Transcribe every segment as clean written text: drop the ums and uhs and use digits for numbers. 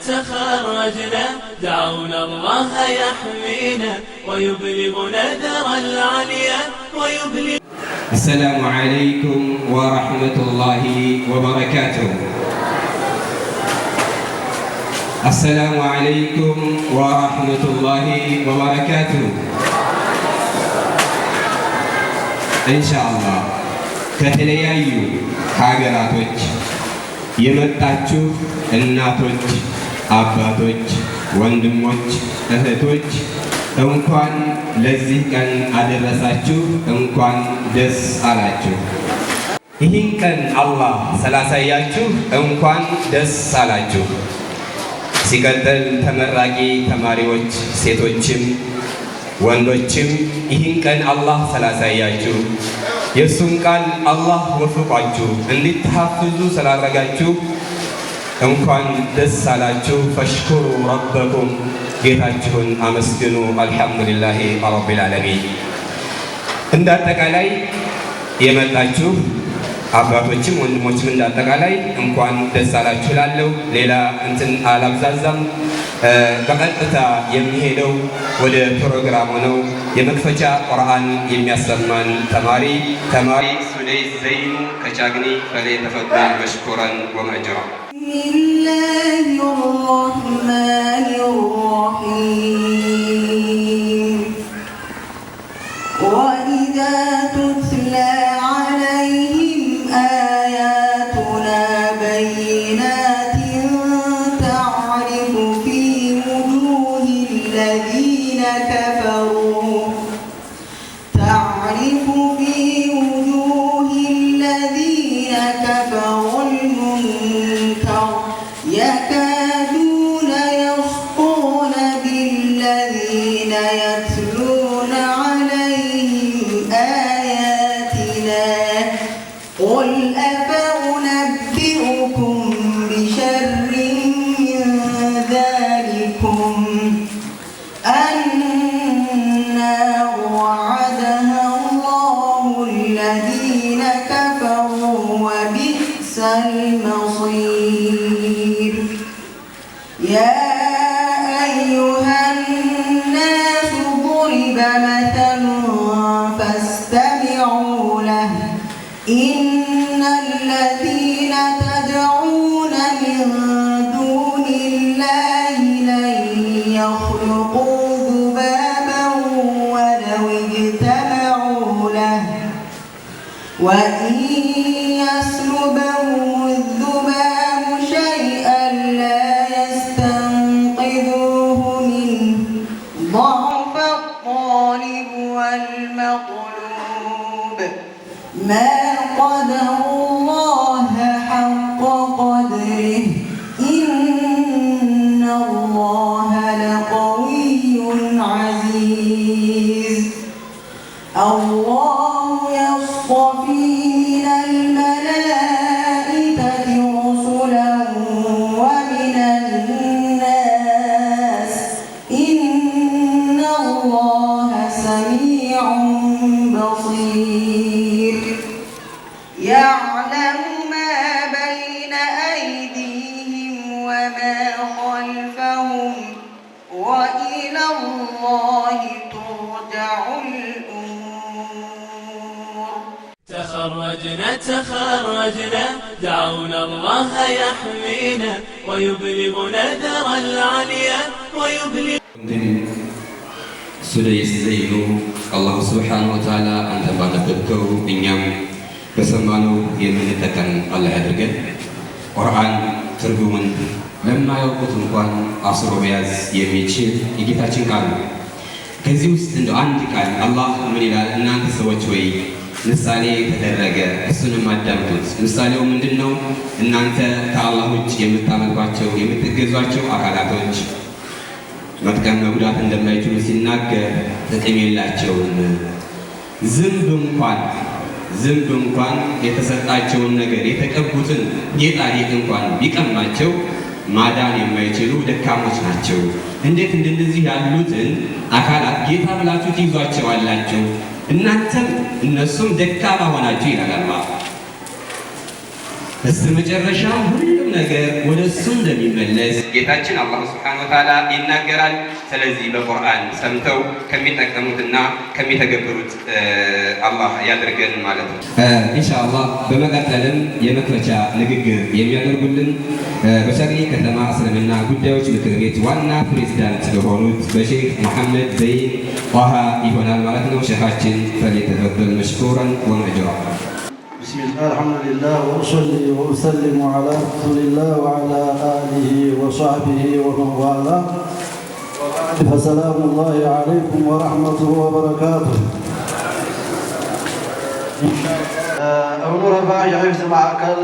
تخرجنا دعونا الله يحمينا ويبلغنا ذرى العليا ويبلغ. السلام عليكم ورحمة الله وبركاته. السلام عليكم ورحمة الله وبركاته. إن شاء الله ከተለያዩ ሀገራቶች የመጣችሁ እናቶች፣ አባቶች፣ ወንድሞች፣ እህቶች እንኳን ለዚህ ቀን አደረሳችሁ፣ እንኳን ደስ አላችሁ። ይህን ቀን አላህ ስላሳያችሁ እንኳን ደስ አላችሁ። ሲቀጥል ተመራቂ ተማሪዎች ሴቶችም ወንዶችም ይህን ቀን አላህ ስላሳያችሁ የእሱን ቃል አላህ ወፍቋችሁ እንድትሐፍዙ ስላደረጋችሁ እንኳን ደስ አላችሁ። ፈሽኩሩ ረበኩም፣ ጌታችሁን አመስግኑ። አልሐምዱሊላሂ ረቢል ዓለሚን። እንዳጠቃላይ የመጣችሁ አባቶችም ወንድሞችም እንዳጠቃላይ እንኳን ደስ አላችሁ እላለሁ። ሌላ እንትን አላብዛዛም። በቀጥታ የሚሄደው ወደ ፕሮግራሙ ነው። የመክፈቻ ቁርአን የሚያሰማን ተማሪ ሱለይስ ዘይኑ ከቻግኒ ፈሊተፈደል መሽኩረን ወመእጁራ። ቢስሚላሂ ረህማኒ ረሂም ወኢዛ ቱትላ ዐለይሂም አያቱና በይናቲን ተዕሪፉ ፊ ውጁሂ ለዚነ ከፈሩ المنكر يكادون يسطون بالذين يتلون عليهم آياتنا قل أفأنبئكم بشر من ذلكم النار وعدها الله الذين كفروا وبئس المصير. يا أيها الناس ضرب مثل فاستمعوا له إن الذين تدعون من دون الله لن يخلقوا ذبابا ولو اجتمعوا له وإن يسلبهم الذباب شيئا لا يستنقذوه منه ضعف الطالب والمطلوب ما قدروا الله حق قدره إن الله لقوي عزيز. الله يصطفي من الملائكة رسلا ومن الناس إن الله سميع بصير. يعلم ما بين أيديهم وما خلفهم وإلى الله ترجع الأمور. تخرجنا دعونا الله يحمينا ويبلغنا ذرى العليا ويبلغ. ሱለይስ ዘይኑ አላሁ ስብሓነሁ ወተዓላ አንተ ባነበብከው እኛም በሰማነው የምንጠቀም አላህ ያድርገን። ቁርአን ትርጉሙን ለማያውቁት እንኳን አስሮ መያዝ የሚችል የጌታችን ቃል ነው። ከዚህ ውስጥ እንደው አንድ ቃል አላህ ምን ይላል? እናንተ ሰዎች ወይ ምሳሌ ተደረገ፣ እሱንም አዳምጡት። ምሳሌው ምንድን ነው? እናንተ ከአላህ ውጭ የምታመልኳቸው የምትገዟቸው አካላቶች መጥቀም መጉዳት እንደማይችሉ ሲናገር ጥቅም የላቸውም። ዝንብ እንኳን የተሰጣቸውን ነገር የተቀቡትን ጌጣጌጥ እንኳን ቢቀማቸው ማዳን የማይችሉ ደካሞች ናቸው። እንዴት እንደዚህ ያሉትን አካላት ጌታ ብላችሁ ትይዟቸዋላችሁ? እናንተም እነሱም ደካማ ሆናችሁ ይላል አላህ። በስተመጨረሻም ሁሉም ነገር ወደ እሱ እንደሚመለስ ጌታችን አላህ ሱብሓነሁ ወተዓላ ይናገራል። ስለዚህ በቁርአን ሰምተው ከሚጠቀሙትና ከሚተገብሩት አላህ ያድርገን ማለት ነው። ኢንሻአላህ በመቀጠልም የመክፈቻ ንግግር የሚያደርጉልን በሸግኒ ከተማ እስልምና ጉዳዮች ምክር ቤት ዋና ፕሬዝዳንት የሆኑት በሼክ መሐመድ ዘይን ጣሃ ይሆናል ማለት ነው። ሼኻችን ፈሊተፈደል መሽኩራን ወመእጁራ። بسم الله الحمد لله وأصلي وأسلم على رسول الله وعلى آله وصحبه ومن والاه فسلام الله عليكم ورحمته وبركاته. እብኑ ረባህ የሒፍዝ ማዕከል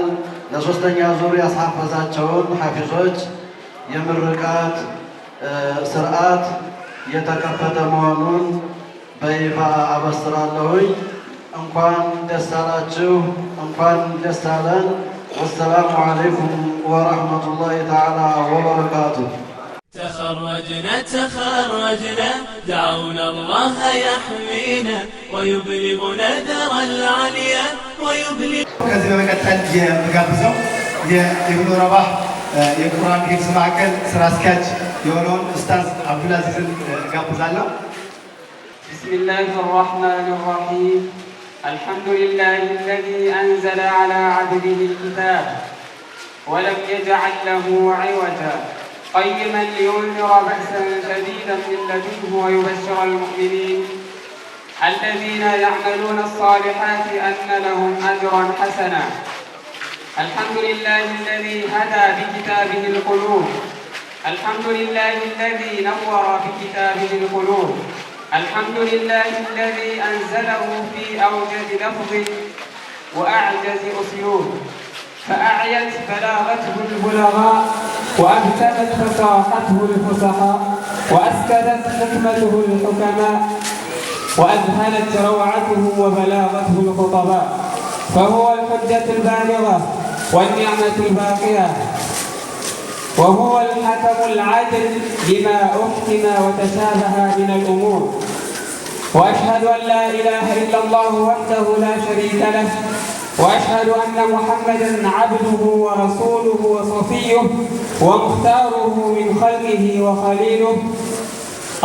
ለሶስተኛ ዙር ያስሐፈዛቸውን ሐፊዞች የምርቃት ስርዓት የተከፈተ መሆኑን በይፋ አበስራለሁኝ። እንኳን ደስ አላችሁ፣ እንኳን ደስ አለን። ወሰላሙ አለይኩም ወረሕመቱላሂ ተዓላ ወበረካቱ። تخرجنا دعونا الله يحمينا ويبلغنا ذرى العليا ويبلغ. ከዚህ በመቀጠል የምጋብዘው የኢብኑ ረባህ የቁርአን ሒፍዝ ማዕከል ስራ አስኪያጅ የሆነውን ኡስታዝ አብዱልአዚዝን ጋብዛለሁ። بسم الله الرحمن الرحيم. الحمد لله الذي أنزل على عبده الكتاب ولم يجعل له عوجا قيما لينذر بأسا شديدا من لدنه ويبشر المؤمنين الذين يعملون الصالحات أن لهم أجرا حسنا. الحمد لله الذي هدى بكتابه القلوب. الحمد لله الذي نور بكتابه القلوب. الحمد لله الذي أنزله في أوجز لفظ وأعجز أسلوب فأعيت بلاغته البلغاء وأبتمت فصاحته الفصحاء وأسكتت حكمته الحكماء وأذهلت روعته وبلاغته الخطباء فهو الحجة البالغة والنعمة الباقية وهو الحكم العادل بما أحكم وتشابه من الأمور. وأشهد أن لا إله إلا الله وحده لا شريك له وأشهد أن محمدا عبده ورسوله وصفيه ومختاره من خلقه وخليله.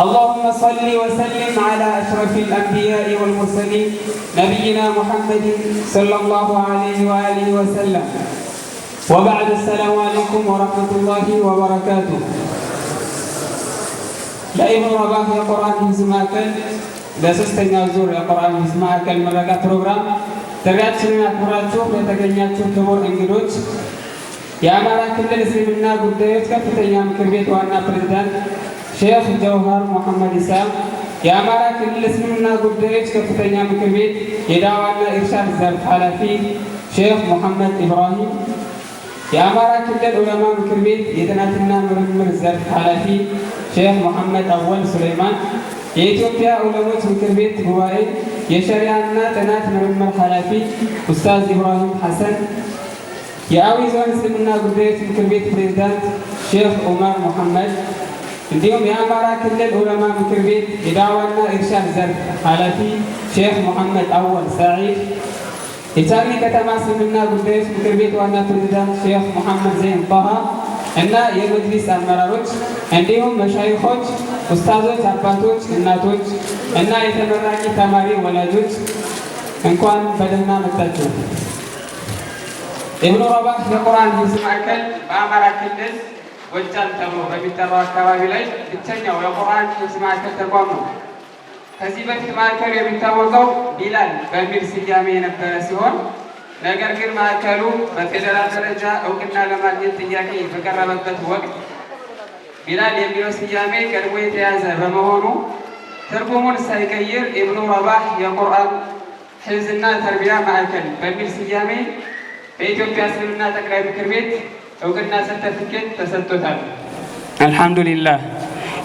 اللهم صل وسلم على أشرف الأنبياء والمرسلين نبينا محمد صلى الله عليه وآله وسلم. وبعد السلام عليكم ورحمة الله وبركاته. ለኢብኑ ረባህ የቁርአን ሒፍዝ ማዕከል ለሶስተኛው ዙር የቁርአን ሒፍዝ ማዕከል ምረቃ ፕሮግራም ጥሪያችንን አክብራችሁ ለተገኛችሁ ክቡር እንግዶች፣ የአማራ ክልል እስልምና ጉዳዮች ከፍተኛ ምክር ቤት ዋና ፕሬዝዳንት ሼክ ጀውሃር መሐመድ ኢሳ፣ የአማራ ክልል እስልምና ጉዳዮች ከፍተኛ ምክር ቤት የዳዕዋና ኢርሻድ ዘርፍ ኃላፊ ሼክ ሙሐመድ ኢብራሂም፣ የአማራ ክልል ዑለማ ምክር ቤት የጥናትና ምርምር ዘርፍ ኃላፊ ሼክ መሐመድ አወል ሱለይማን፣ የኢትዮጵያ ዑለሞች ምክር ቤት ጉባኤ የሸሪዓና ጥናት ምርምር ኃላፊ ኡስታዝ ኢብራሂም ሐሰን፣ የአዊ ዞን እስልምና ጉዳዮች ምክር ቤት ፕሬዝዳንት ሼክ ዑመር ሙሐመድ እንዲሁም የአማራ ክልል ዑለማ ምክር ቤት የዳዕዋና ኢርሻድ ዘርፍ ኃላፊ ሼክ መሐመድ አወል ሰዒድ፣ የቻግኒ ከተማ እስልምና ጉዳዮች ምክር ቤት ዋና ፕሬዝዳንት ሼክ መሐመድ ዘይን ጣሃ እና የመጅሊስ አመራሮች እንዲሁም መሻይኾች፣ ኡስታዞች፣ አባቶች፣ እናቶች እና የተመራቂ ተማሪ ወላጆች እንኳን በደህና መጣችሁ። ኢብኑ ረባህ የቁርአን ሒፍዝ ማዕከል በአማራ ክልል ጎጃም ተብሎ በሚጠራው አካባቢ ላይ ብቸኛው የቁርአን ሒፍዝ ማዕከል ተቋም ነው። ከዚህ በፊት ማዕከሉ የሚታወቀው ቢላል በሚል ስያሜ የነበረ ሲሆን ነገር ግን ማዕከሉ በፌዴራል ደረጃ እውቅና ለማግኘት ጥያቄ በቀረበበት ወቅት ቢላል የሚለው ስያሜ ቀድሞ የተያዘ በመሆኑ ትርጉሙን ሳይቀይር ኢብኑ ረባህ የቁርአን ሒፍዝና ተርቢያ ማዕከል በሚል ስያሜ በኢትዮጵያ እስልምና ጠቅላይ ምክር ቤት እውቅና ሰርተፊኬት ተሰጥቶታል። አልሐምዱሊላህ።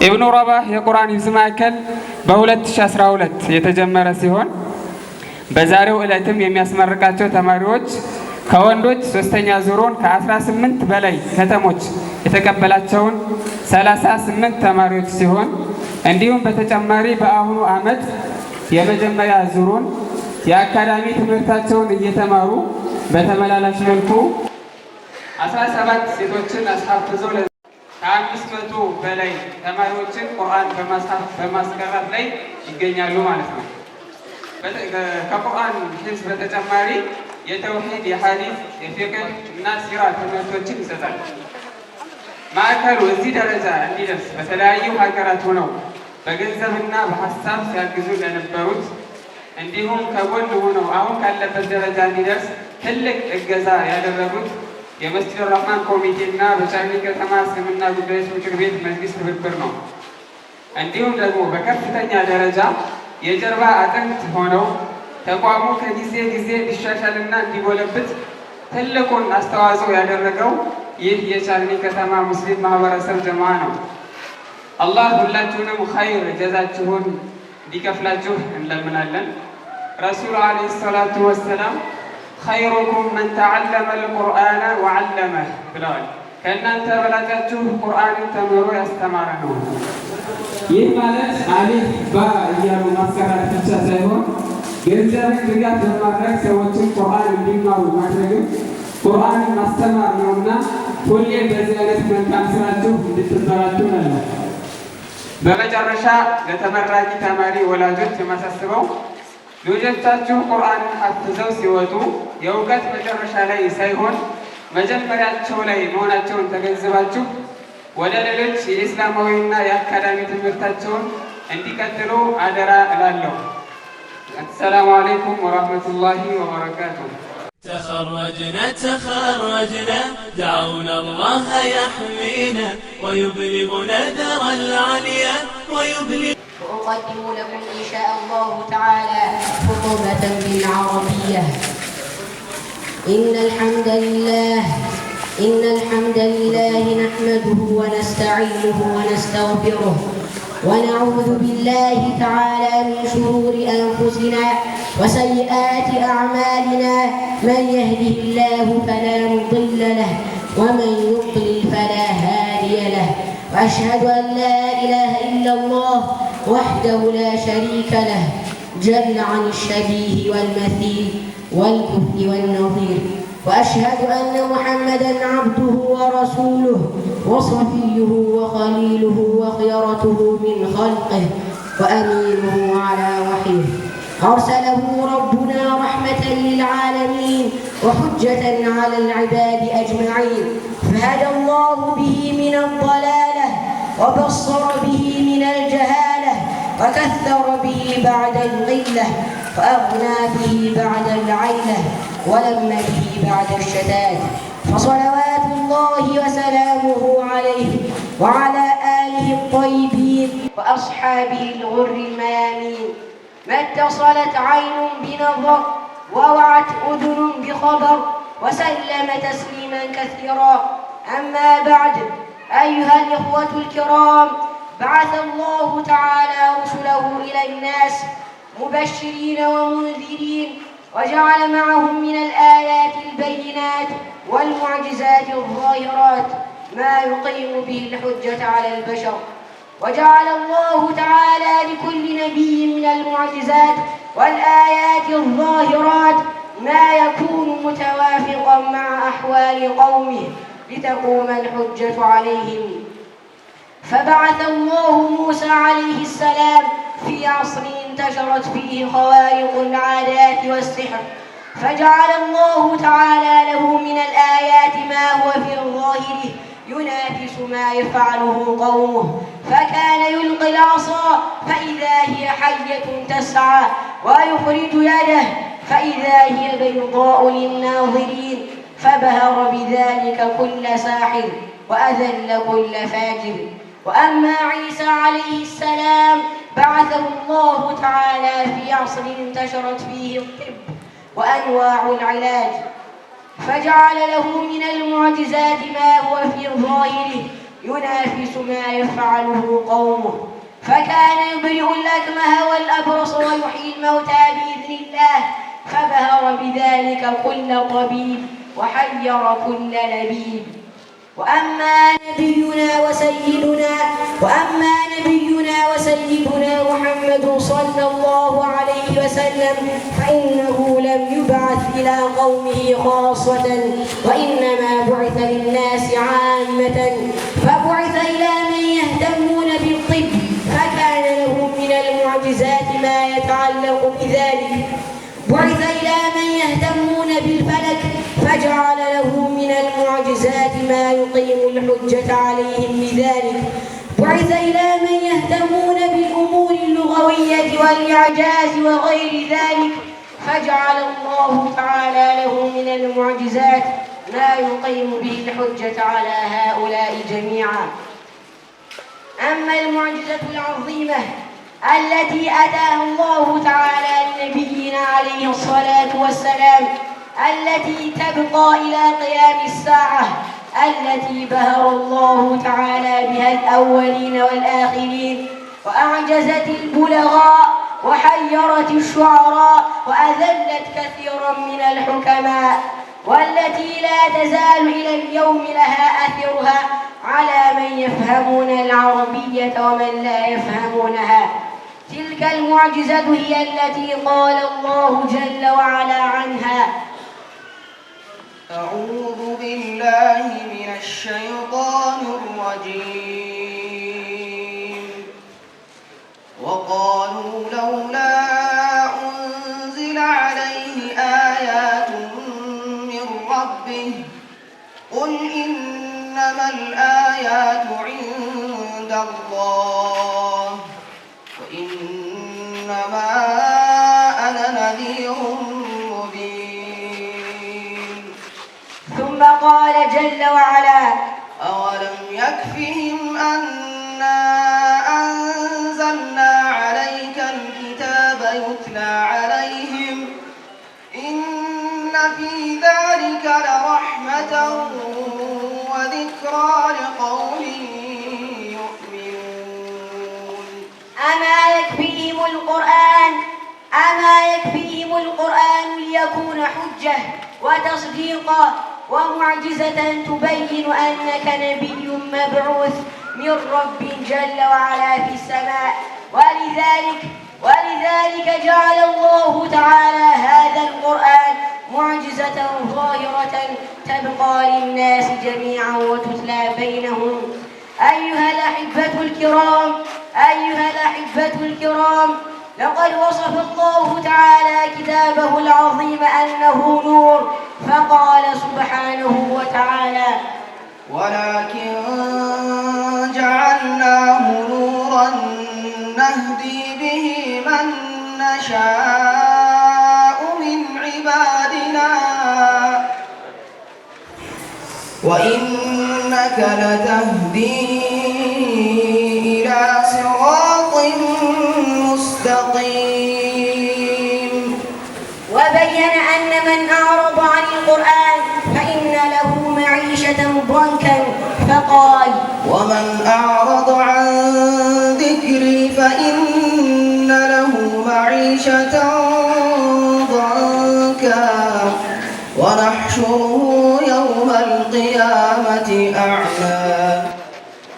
ኢብኑ ረባህ የቁርአን ሒፍዝ ማዕከል በ2012 የተጀመረ ሲሆን በዛሬው ዕለትም የሚያስመርቃቸው ተማሪዎች ከወንዶች ሶስተኛ ዙሩን ከ18 በላይ ከተሞች የተቀበላቸውን 38 ተማሪዎች ሲሆን እንዲሁም በተጨማሪ በአሁኑ ዓመት የመጀመሪያ ዙሩን የአካዳሚ ትምህርታቸውን እየተማሩ በተመላላሽ መልኩ 17 ሴቶችን አስሐፍዞ ከ500 በላይ ተማሪዎችን ቁርአን በማስቀራት ላይ ይገኛሉ ማለት ነው። ከቁርአን ሂፍዝ በተጨማሪ የተውሂድ፣ የሐዲስ፣ የፊቅህ እና ሲራ ትምህርቶችን ይሰጣል። ማዕከሉ እዚህ ደረጃ እንዲደርስ በተለያዩ ሀገራት ሆነው በገንዘብና በሀሳብ ሲያግዙ ለነበሩት እንዲሁም ከጎን ሆነው አሁን ካለበት ደረጃ እንዲደርስ ትልቅ እገዛ ያደረጉት የመስጂድ ረህማን ኮሚቴና በቻግኒ ከተማ እስልምና ጉዳዮች ምክር ቤት መጅሊስ ትብብር ነው። እንዲሁም ደግሞ በከፍተኛ ደረጃ የጀርባ አጥንት ሆነው ተቋሙ ከጊዜ ጊዜ እንዲሻሻልና እንዲጎለብት ትልቁን አስተዋጽኦ ያደረገው ይህ የቻግኒ ከተማ ሙስሊም ማህበረሰብ ጀማዓ ነው። አላህ ሁላችሁንም ኸይር ጀዛችሁን እንዲከፍላችሁ እንለምናለን። ረሱሉ ዓለይሂ ሰላቱ ወሰላም ኸይሩኩም መን ተዓለመ አልቁርአነ ወዓለመህ ብለዋል። ከእናንተ በላጫችሁ ቁርአንን ተምሮ ያስተማረ ነው። ይህ ማለት አሊፍ ባ እያሉ ማስቀራት ብቻ ሳይሆን ገንዘብን ድጋፍ በማድረግ ሰዎችን ቁርአን እንዲማሩ ማድረግም ቁርአንን ማስተማር ነውና ሁሌም በዚህ አይነት መልካም ስራችሁ እንድትበራችሁ ነው። በመጨረሻ ለተመራቂ ተማሪ ወላጆች የማሳስበው ልጆቻችሁ ቁርአንን ሐፍዘው ሲወጡ የእውቀት መጨረሻ ላይ ሳይሆን መጀመሪያቸው ላይ መሆናቸውን ተገንዝባችሁ ወደ ሌሎች የኢስላማዊና የአካዳሚ ትምህርታቸውን እንዲቀጥሉ አደራ እላለሁ። السلام عليكم ورحمة الله وبركاته. تخرجنا دعونا الله يحمينا ويبلغنا ذرى العليا ويبلغ. وأقدم لكم إن شاء الله تعالى خطبة بالعربية. إن الحمد لله نحمده ونستعينه ونستغفره ونعوذ بالله تعالى من شرور أنفسنا وسيئات أعمالنا. من يهده الله فلا مضل له ومن يضلل فلا هادي له. وأشهد أن لا إله إلا الله وحده لا شريك له جل عن الشبيه والمثيل والكفء والنظير. وأشهد أن محمدًا عبده ورسوله وصفيه وخليله وخيرته من خلقه وأمينه على وحيه. أرسله ربنا رحمة للعالمين وحجة على العباد أجمعين. فهدى الله به من الضلالة وبصر به من الجهالة وكثر به بعد القلة وأغنى به بعد العيلة ولم به بعد الشتات. فصلوات الله وسلامه عليه وعلى آله الطيبين وأصحابه الغر الميامين. ما اتصلت عين بنظر ووعت أذن بخبر وسلم تسليما كثيرا. أما بعد، أيها الإخوة الكرام، بعث الله تعالى رسله إلى الناس مبشرين ومنذرين وجعل معهم من الآيات البينات والمعجزات الظاهرات ما يقيم به الحجة على البشر. وجعل الله تعالى لكل نبي من المعجزات والآيات الظاهرات ما يكون متوافقا مع أحوال قومه لتقوم الحجة عليهم. فبعث الله موسى عليه السلام في عصر انتشرت فيه خوارق العادات والسحر، فجعل الله تعالى له من الآيات ما هو في ظاهره ينافس ما يفعله قومه. فكان يلقي العصا فإذا هي حية تسعى ويخرج يده فإذا هي بيضاء للناظرين. فبهر بذلك كل ساحر وأذل كل فاجر. وأما عيسى عليه السلام بعثه الله تعالى في عصر انتشرت فيه الطب وأنواع العلاج، فجعل له من المعجزات ما هو في ظاهره ينافس ما يفعله قومه. فكان يبرئ الأكمه والأبرص ويحيي الموتى بإذن الله. فبهر بذلك كل طبيب وحير كل لبيب. وأما نبينا وسيدنا محمد صلى الله عليه وسلم فإنه لم يبعث إلى قومه خاصة وإنما بعث الحجة عليهم بذلك. بعث إلى من يهتمون بالأمور اللغوية والإعجاز وغير ذلك، فجعل الله تعالى له من المعجزات ما يقيم به الحجة على هؤلاء جميعا. أما المعجزة العظيمة التي أتاها الله تعالى لنبينا عليه الصلاة والسلام، التي تبقى إلى قيام الساعة، التي بهر الله تعالى بها الأولين والآخرين، وأعجزت البلغاء وحيرت الشعراء وأذلت كثيرا من الحكماء، والتي لا تزال إلى اليوم لها أثرها على من يفهمون العربية ومن لا يفهمونها. تلك المعجزة هي التي قال الله جل وعلا عنها: أعوذ بالله من الشيطان الرجيم. وقالوا لولا أنزل عليه آيات من ربه قل إنما الآيات عند الله وإنما أنا نذير مبين. ثم قال جل وعلا: أولم يكفهم أنا أنزلنا عليك الكتاب يتلى عليهم إن في ذلك لرحمة وذكرى لقوم يؤمنون. أما يكفيهم القرآن ليكون حجة وتصديقا ومعجزة تبين أنك نبي مبعوث من رب جل وعلا في السماء. ولذلك جعل الله تعالى هذا القرآن معجزة ظاهرة تبقى للناس جميعا وتتلى بينهم. أيها الأحبة الكرام، لقد وصف الله تعالى كتابه العظيم أنه نور، فقال سبحانه وتعالى: ولكن جعلناه نورا نهدي به من نشاء من عبادنا وإنك لتهدي إلى صراط مستقيم. وبين أن من أعرض عن القرآن فإن له معيشة ضنكا، فقال: ومن أعرض عن ذكري فإن له معيشة ضنكا ونحشره يوم القيامة أعمى.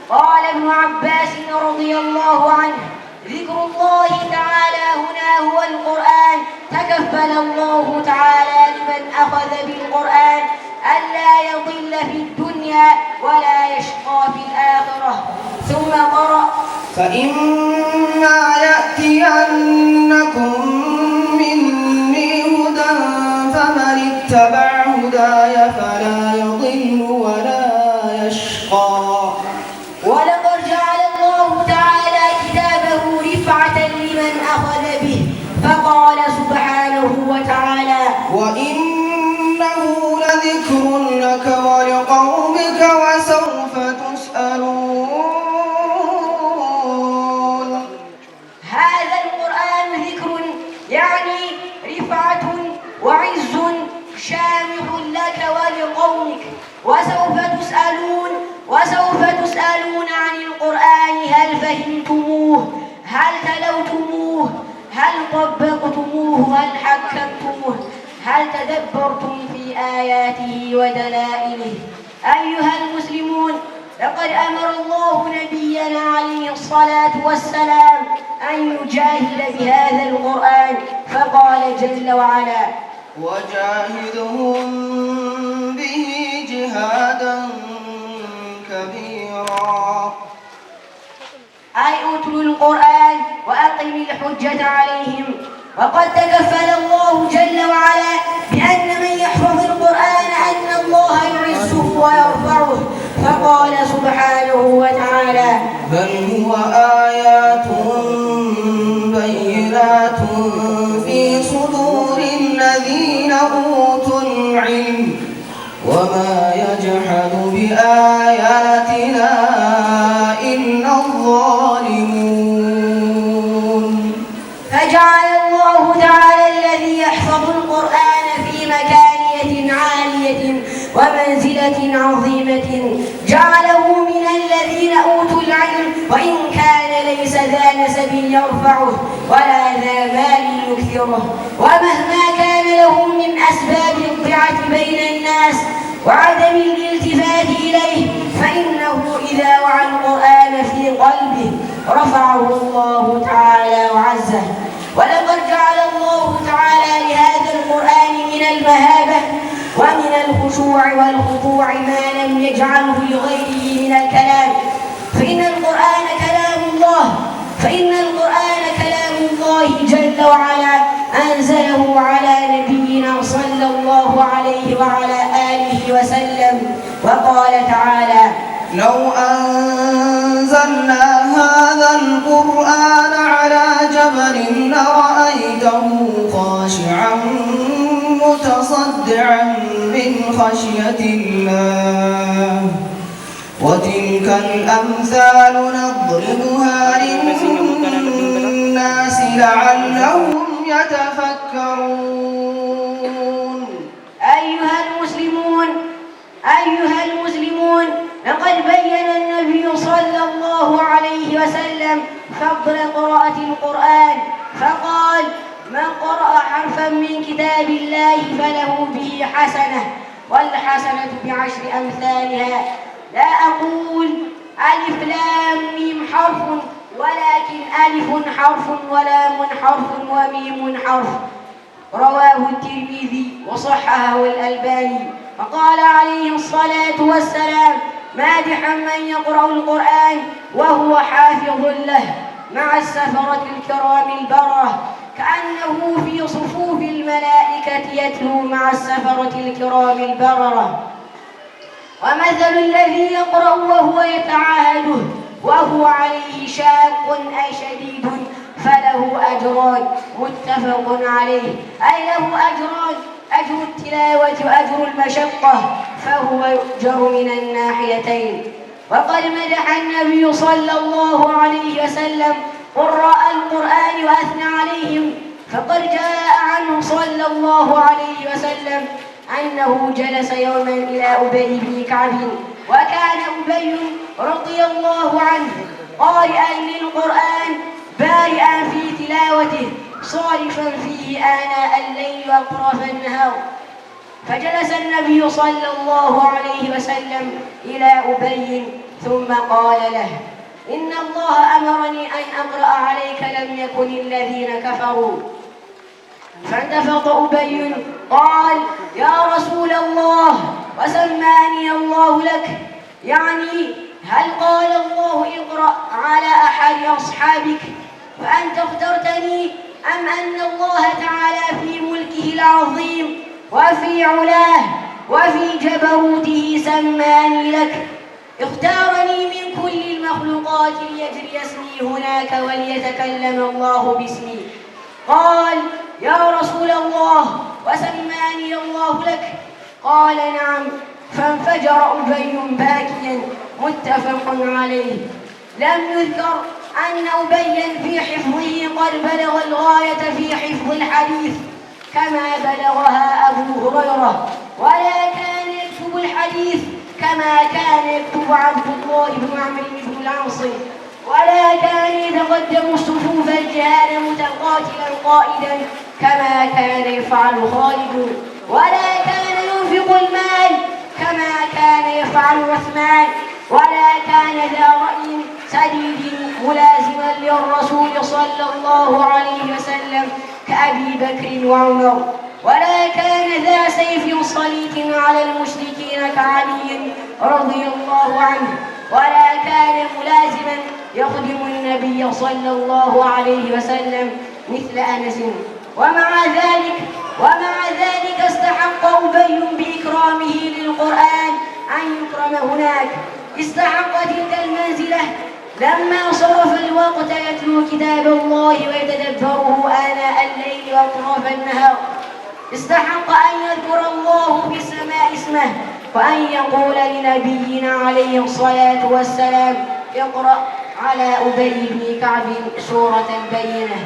قال ابن عباس رضي الله عنه: ذكر الله تعالى هنا هو القرآن. تكفل الله تعالى لمن أخذ بالقرآن ألا يضل في الدنيا ولا يشقى في الآخرة. ثم قرأ: فإما يأتينكم مني هدى فمن اتبع هداي فلا يضل ولا يشقى. ولقد جعل الله تعالى كتابه رفعة لمن أخذ به، فقال سبحانه وتعالى: وإنه لذكر لك ولقومك وسوف تسألون. هذا القرآن ذكر، يعني رفعة وعز شامخ لك ولقومك. وسوف تسألون عن القرآن: هل فهمتموه؟ هل تلوتموه؟ هل طبقتموه؟ هل حكمتموه؟ هل تدبرتم في آياته ودلائله؟ أيها المسلمون، لقد أمر الله نبينا عليه الصلاة والسلام أن يجاهد بهذا القرآن، فقال جل وعلا: وجاهدهم به جهادا كبيرا. أي اتلوا القرآن وأقم الحجة عليهم. وقد تكفل الله جل وعلا بأن من يحفظ القرآن أن الله يعزه ويرفعه، فقال قال سبحانه وتعالى بل هو آيات بينات في صدور الذين أوتوا العلم وما يجحد بآياتنا إلا الظالمون. فجعل الله تعالى الذي يحفظ القرآن في مكانية عالية ومنزلة عظيمة جعله من الذين أوتوا العلم، وإن كان ليس ذا نسب يرفعه ولا ذا مال يكثره، ومهما كان له من أسباب الضعة بين الناس وعدم الالتفات إليه، فإنه إذا وعى القرآن في قلبه رفعه الله تعالى وعزه. ولقد جعل الله تعالى لهذا القرآن من المهابة ومن الخشوع والخضوع ما لم يجعله لغيره من الكلام، فإن القرآن كلام الله جل وعلا أنزله على نبينا صلى الله عليه وعلى آله وسلم. وقال تعالى لو أنزلنا هذا القرآن على جبل لرأيته خاشعا متصدعا من خشية الله وتلك الأمثال نضربها للناس لعلهم يتفكرون. أيها المسلمون، لقد بين النبي صلى الله عليه وسلم فضل قراءة القرآن، فقال من قرأ حرفا من كتاب الله فله به حسنة والحسنة بعشر أمثالها. لا أقول ألف لام ميم حرف، ولكن ألف حرف ولام حرف وميم حرف. رواه الترمذي وصححه الألباني. وقال عليه الصلاة والسلام مادحا من يقرأ القرآن وهو حافظ له مع السفرة الكرام البررة كأنه في صفوف الملائكة يتلو مع السفرة الكرام البررة. ومثل الذي يقرأ وهو يتعاهده وهو عليه شاق أي شديد فله أجران متفق عليه، أي له أجران، أجر التلاوة وأجر المشقة، فهو يؤجر من الناحيتين. وقد مدح النبي صلى الله عليه وسلم قراء القرآن وأثنى عليهم، فقد جاء عنه صلى الله عليه وسلم أنه جلس يوما إلى أبي بن كعب، وكان أبي رضي الله عنه قارئا للقرآن بارئا في تلاوته صارفا فيه آناء الليل وأطراف النهار. فجلس النبي صلى الله عليه وسلم إلى أبي ثم قال له إن الله أمرني أن أقرأ عليك لم يكن الذين كفروا. فانتفض أبي قال يا رسول الله وسماني الله لك، يعني هل قال الله اقرأ على أحد أصحابك فأنت اخترتني، أم أن الله تعالى في ملكه العظيم وفي علاه وفي جبروته سماني لك، اختارني من كل المخلوقات ليجري اسمي هناك وليتكلم الله باسمي. قال يا رسول الله وسماني الله لك؟ قال نعم. فانفجر أبي باكيا متفق عليه. لم يذكر أن أبيا في حفظه قد بلغ الغاية في حفظ الحديث كما بلغها أبو هريرة، ولا كان يكتب الحديث كما كان يكتب عبد الله بن عمرو بن العاص، ولا كان يتقدم الصفوف الجهاد متقاتلا قائدا كما كان يفعل خالد، ولا كان ينفق المال كما كان يفعل عثمان، ولا كان ذا رأي سديد ملازما للرسول صلى الله عليه وسلم كأبي بكر وعمر، ولا كان ذا سيف صليت على المشركين كعلي رضي الله عنه، ولا كان ملازما يخدم النبي صلى الله عليه وسلم مثل أنس. ومع ذلك استحق أبي بإكرامه للقرآن أن يكرم هناك، استحق تلك المنزلة لما صرف الوقت يتلو كتاب الله ويتدبره آناء الليل وأطراف النهار. استحق أن يذكر الله في السماء اسمه وأن يقول لنبينا عليه الصلاة والسلام اقرأ على أبي بن كعب سورة البينة.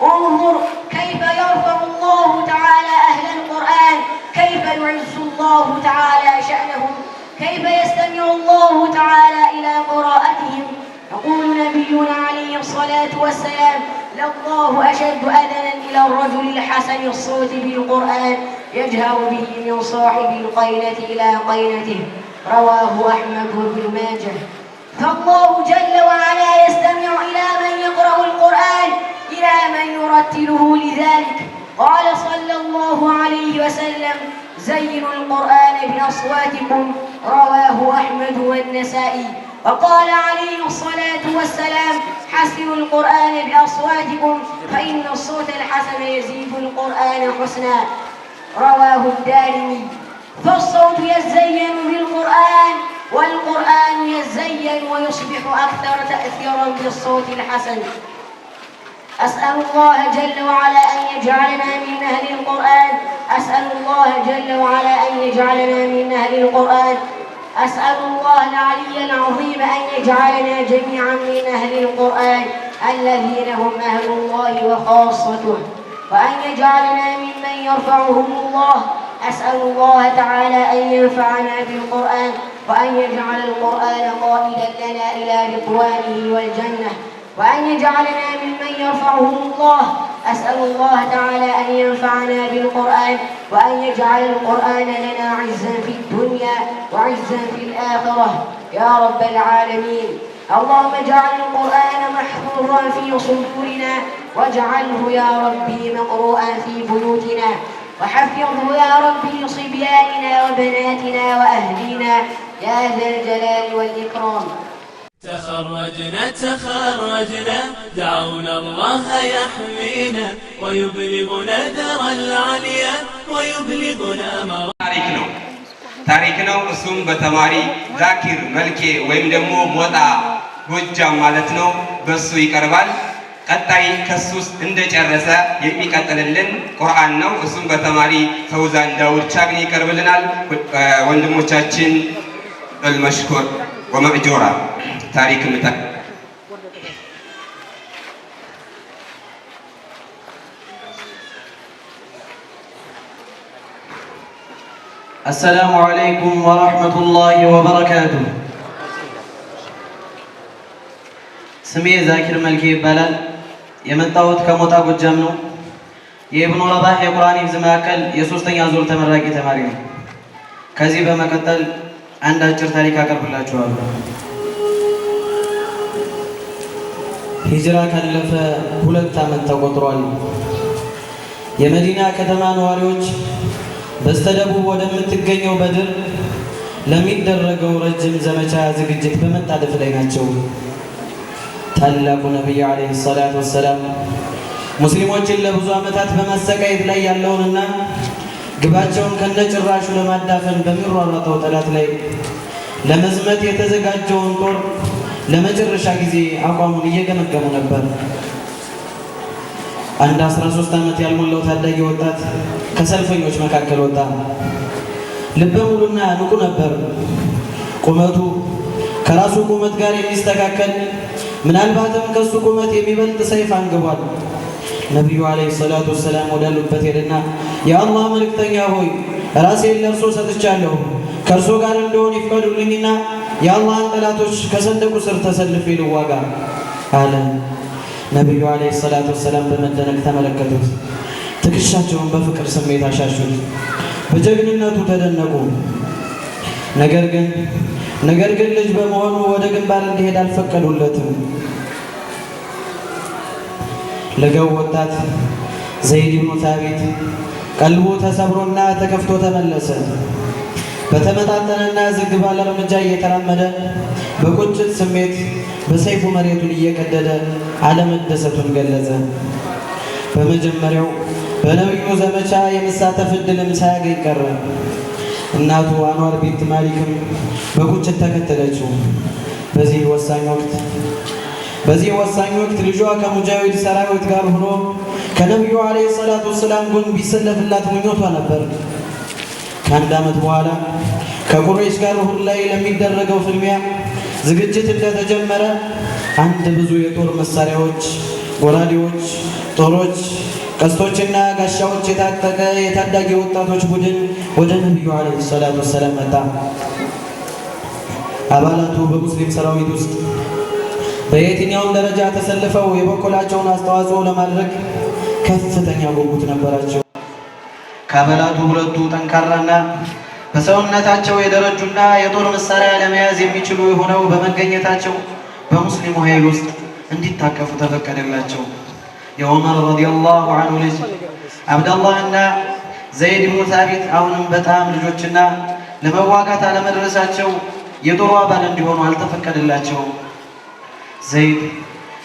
انظر كيف يرفع الله تعالى أهل القرآن، كيف يعز الله تعالى شأنهم، كيف يستمع الله تعالى إلى قراءتهم. يقول نبينا عليه الصلاة والسلام لله أشد أذنا إلى الرجل الحسن الصوت بالقرآن يجهر به من صاحب القينة إلى قينته. رواه أحمد وابن ماجه. فالله جل وعلا يستمع إلى من يقرأ القرآن، إلى من يرتله. لذلك قال صلى الله عليه وسلم زينوا القرآن بأصواتكم. رواه أحمد والنسائي. وقال عليه الصلاة والسلام حسنوا القرآن بأصواتكم فإن الصوت الحسن يزيد القرآن حسنا. رواه الدارمي. فالصوت يزين بالقرآن والقرآن يزين ويصبح أكثر تأثيرا بالصوت الحسن. أسأل الله جل وعلا أن يجعلنا من أهل القرآن. أسأل الله جل وعلا أن يجعلنا من أهل القرآن. أسأل الله العلي العظيم أن يجعلنا جميعا من أهل القرآن الذين هم أهل الله وخاصته، وأن يجعلنا ممن يرفعهم الله. أسأل الله تعالى أن ينفعنا بالقرآن وأن يجعل القرآن قائدا لنا إلى رضوانه والجنة، وأن يجعلنا ممن يرفعهم الله. أسأل الله تعالى أن ينفعنا بالقرآن وأن يجعل القرآن لنا عزا في الدنيا وعزا في الآخرة يا رب العالمين. اللهم اجعل القرآن محفوظا في صدورنا واجعله يا ربي مقروءا في بيوتنا، وحفظه يا ربي لصبياننا وبناتنا وأهلينا يا ذا الجلال والإكرام. تخرجنا دعونا الله يحمينا ويبلغنا ذرى العليا ويبلغنا ታሪክ ነው። እሱም በተማሪ ዛኪር መልኬ ወይም ደግሞ ሞጣ ጎጃም ማለት ነው በሱ ይቀርባል። ቀጣይ ከሱስ እንደጨረሰ የሚቀጥልልን ቁርአን ነው። እሱም በተማሪ ፈውዛን ዳውድ ቻግኒ ይቀርብልናል። ወንድሞቻችን አልመሽኩር ወመእጁራ ታሪክ ምታ السلام عليكم ورحمة الله وبركاته. سمي ذاكر ملكي بلال የመጣሁት ከሞጣ ጎጃም ነው። የኢብኑ ረባህ የቁርአን ሂፍዝ ማዕከል የሶስተኛ ዙር ተመራቂ ተማሪ ነው። ከዚህ በመቀጠል አንድ አጭር ታሪክ አቀርብላችኋለሁ። ሂጅራ ካለፈ 2 ዓመት ተቆጥሯል። የመዲና ከተማ ነዋሪዎች በስተደቡብ ወደምትገኘው በድር ለሚደረገው ረጅም ዘመቻ ዝግጅት በመጣደፍ ላይ ናቸው። ታላቁ ነብዩ አለይሂ ሰላቱ ወሰላም ሙስሊሞችን ለብዙ ዓመታት በማሰቃየት ላይ ያለውንና ግባቸውን ከነጭራሹ ለማዳፈን በሚሯሯጠው ጠላት ላይ ለመዝመት የተዘጋጀውን ጦር ለመጨረሻ ጊዜ አቋሙን እየገመገሙ ነበር። አንድ 13 ዓመት ያልሞላው ታዳጊ ወጣት ከሰልፈኞች መካከል ወጣ። ልበ ሙሉና ንቁ ነበር። ቁመቱ ከራሱ ቁመት ጋር የሚስተካከል ምናልባትም ከሱ ቁመት የሚበልጥ ሰይፍ አንግቧል። ነብዩ አለይሂ ሰላቱ ወሰላም ወዳሉበት ሄደና የአላህ መልእክተኛ ሆይ ራሴን ለእርሶ ሰጥቻለሁ፣ ከእርሶ ጋር እንደሆን ይፍቀዱልኝና የአላህን ጠላቶች ከሰንደቁ ስር ተሰልፌ ልዋጋ አለ። ነብዩ አለይሂ ሰላቱ ወሰላም በመደነቅ ተመለከቱት። ትከሻቸውን በፍቅር ስሜት አሻሹት። በጀግንነቱ ተደነቁ። ነገር ግን ልጅ በመሆኑ ወደ ግንባር እንዲሄድ አልፈቀዱለትም። ለገው ወጣት ዘይድ ብኑ ሳቢት ቀልቡ ተሰብሮና ተከፍቶ ተመለሰ። በተመጣጠነና ዝግ ባለ እርምጃ እየተራመደ በቁጭት ስሜት በሰይፉ መሬቱን እየቀደደ አለመደሰቱን ገለጸ። በመጀመሪያው በነብዩ ዘመቻ የመሳተፍ ዕድልም ሳያገኝ ቀረ። እናቱ አንዋር ቢንት ማሊክም በቁጭት ተከተለችው። በዚህ ወሳኝ ወቅት ልጇ ከሙጃሂድ ሰራዊት ጋር ሆኖ ከነቢዩ ዓለይሂ ሰላቱ ወሰላም ጎን ቢሰለፍላት ምኞቷ ነበር። ከአንድ ዓመት በኋላ ከቁረይሽ ጋር ሁር ላይ ለሚደረገው ፍልሚያ ዝግጅት እንደተጀመረ አንድ ብዙ የጦር መሳሪያዎች፣ ጎራዴዎች፣ ጦሮች፣ ቀስቶችና ጋሻዎች የታጠቀ የታዳጊ ወጣቶች ቡድን ወደ ነቢዩ ዓለይሂ ሰላቱ ወሰላም መጣ። አባላቱ በሙስሊም ሰራዊት ውስጥ በየትኛውም ደረጃ ተሰልፈው የበኩላቸውን አስተዋጽኦ ለማድረግ ከፍተኛ ጉጉት ነበራቸው። ከአባላቱ ሁለቱ ጠንካራና በሰውነታቸው የደረጁና የጦር መሳሪያ ለመያዝ የሚችሉ ሆነው በመገኘታቸው በሙስሊሙ ኃይል ውስጥ እንዲታቀፉ ተፈቀደላቸው። የዑመር ረዲየላሁ ዐንሁ ልጅ አብደላህና ዘይድ ብኑ ሳቢት አሁንም በጣም ልጆችና ለመዋጋት አለመድረሳቸው የጦሩ አባል እንዲሆኑ አልተፈቀደላቸውም። ዘይድ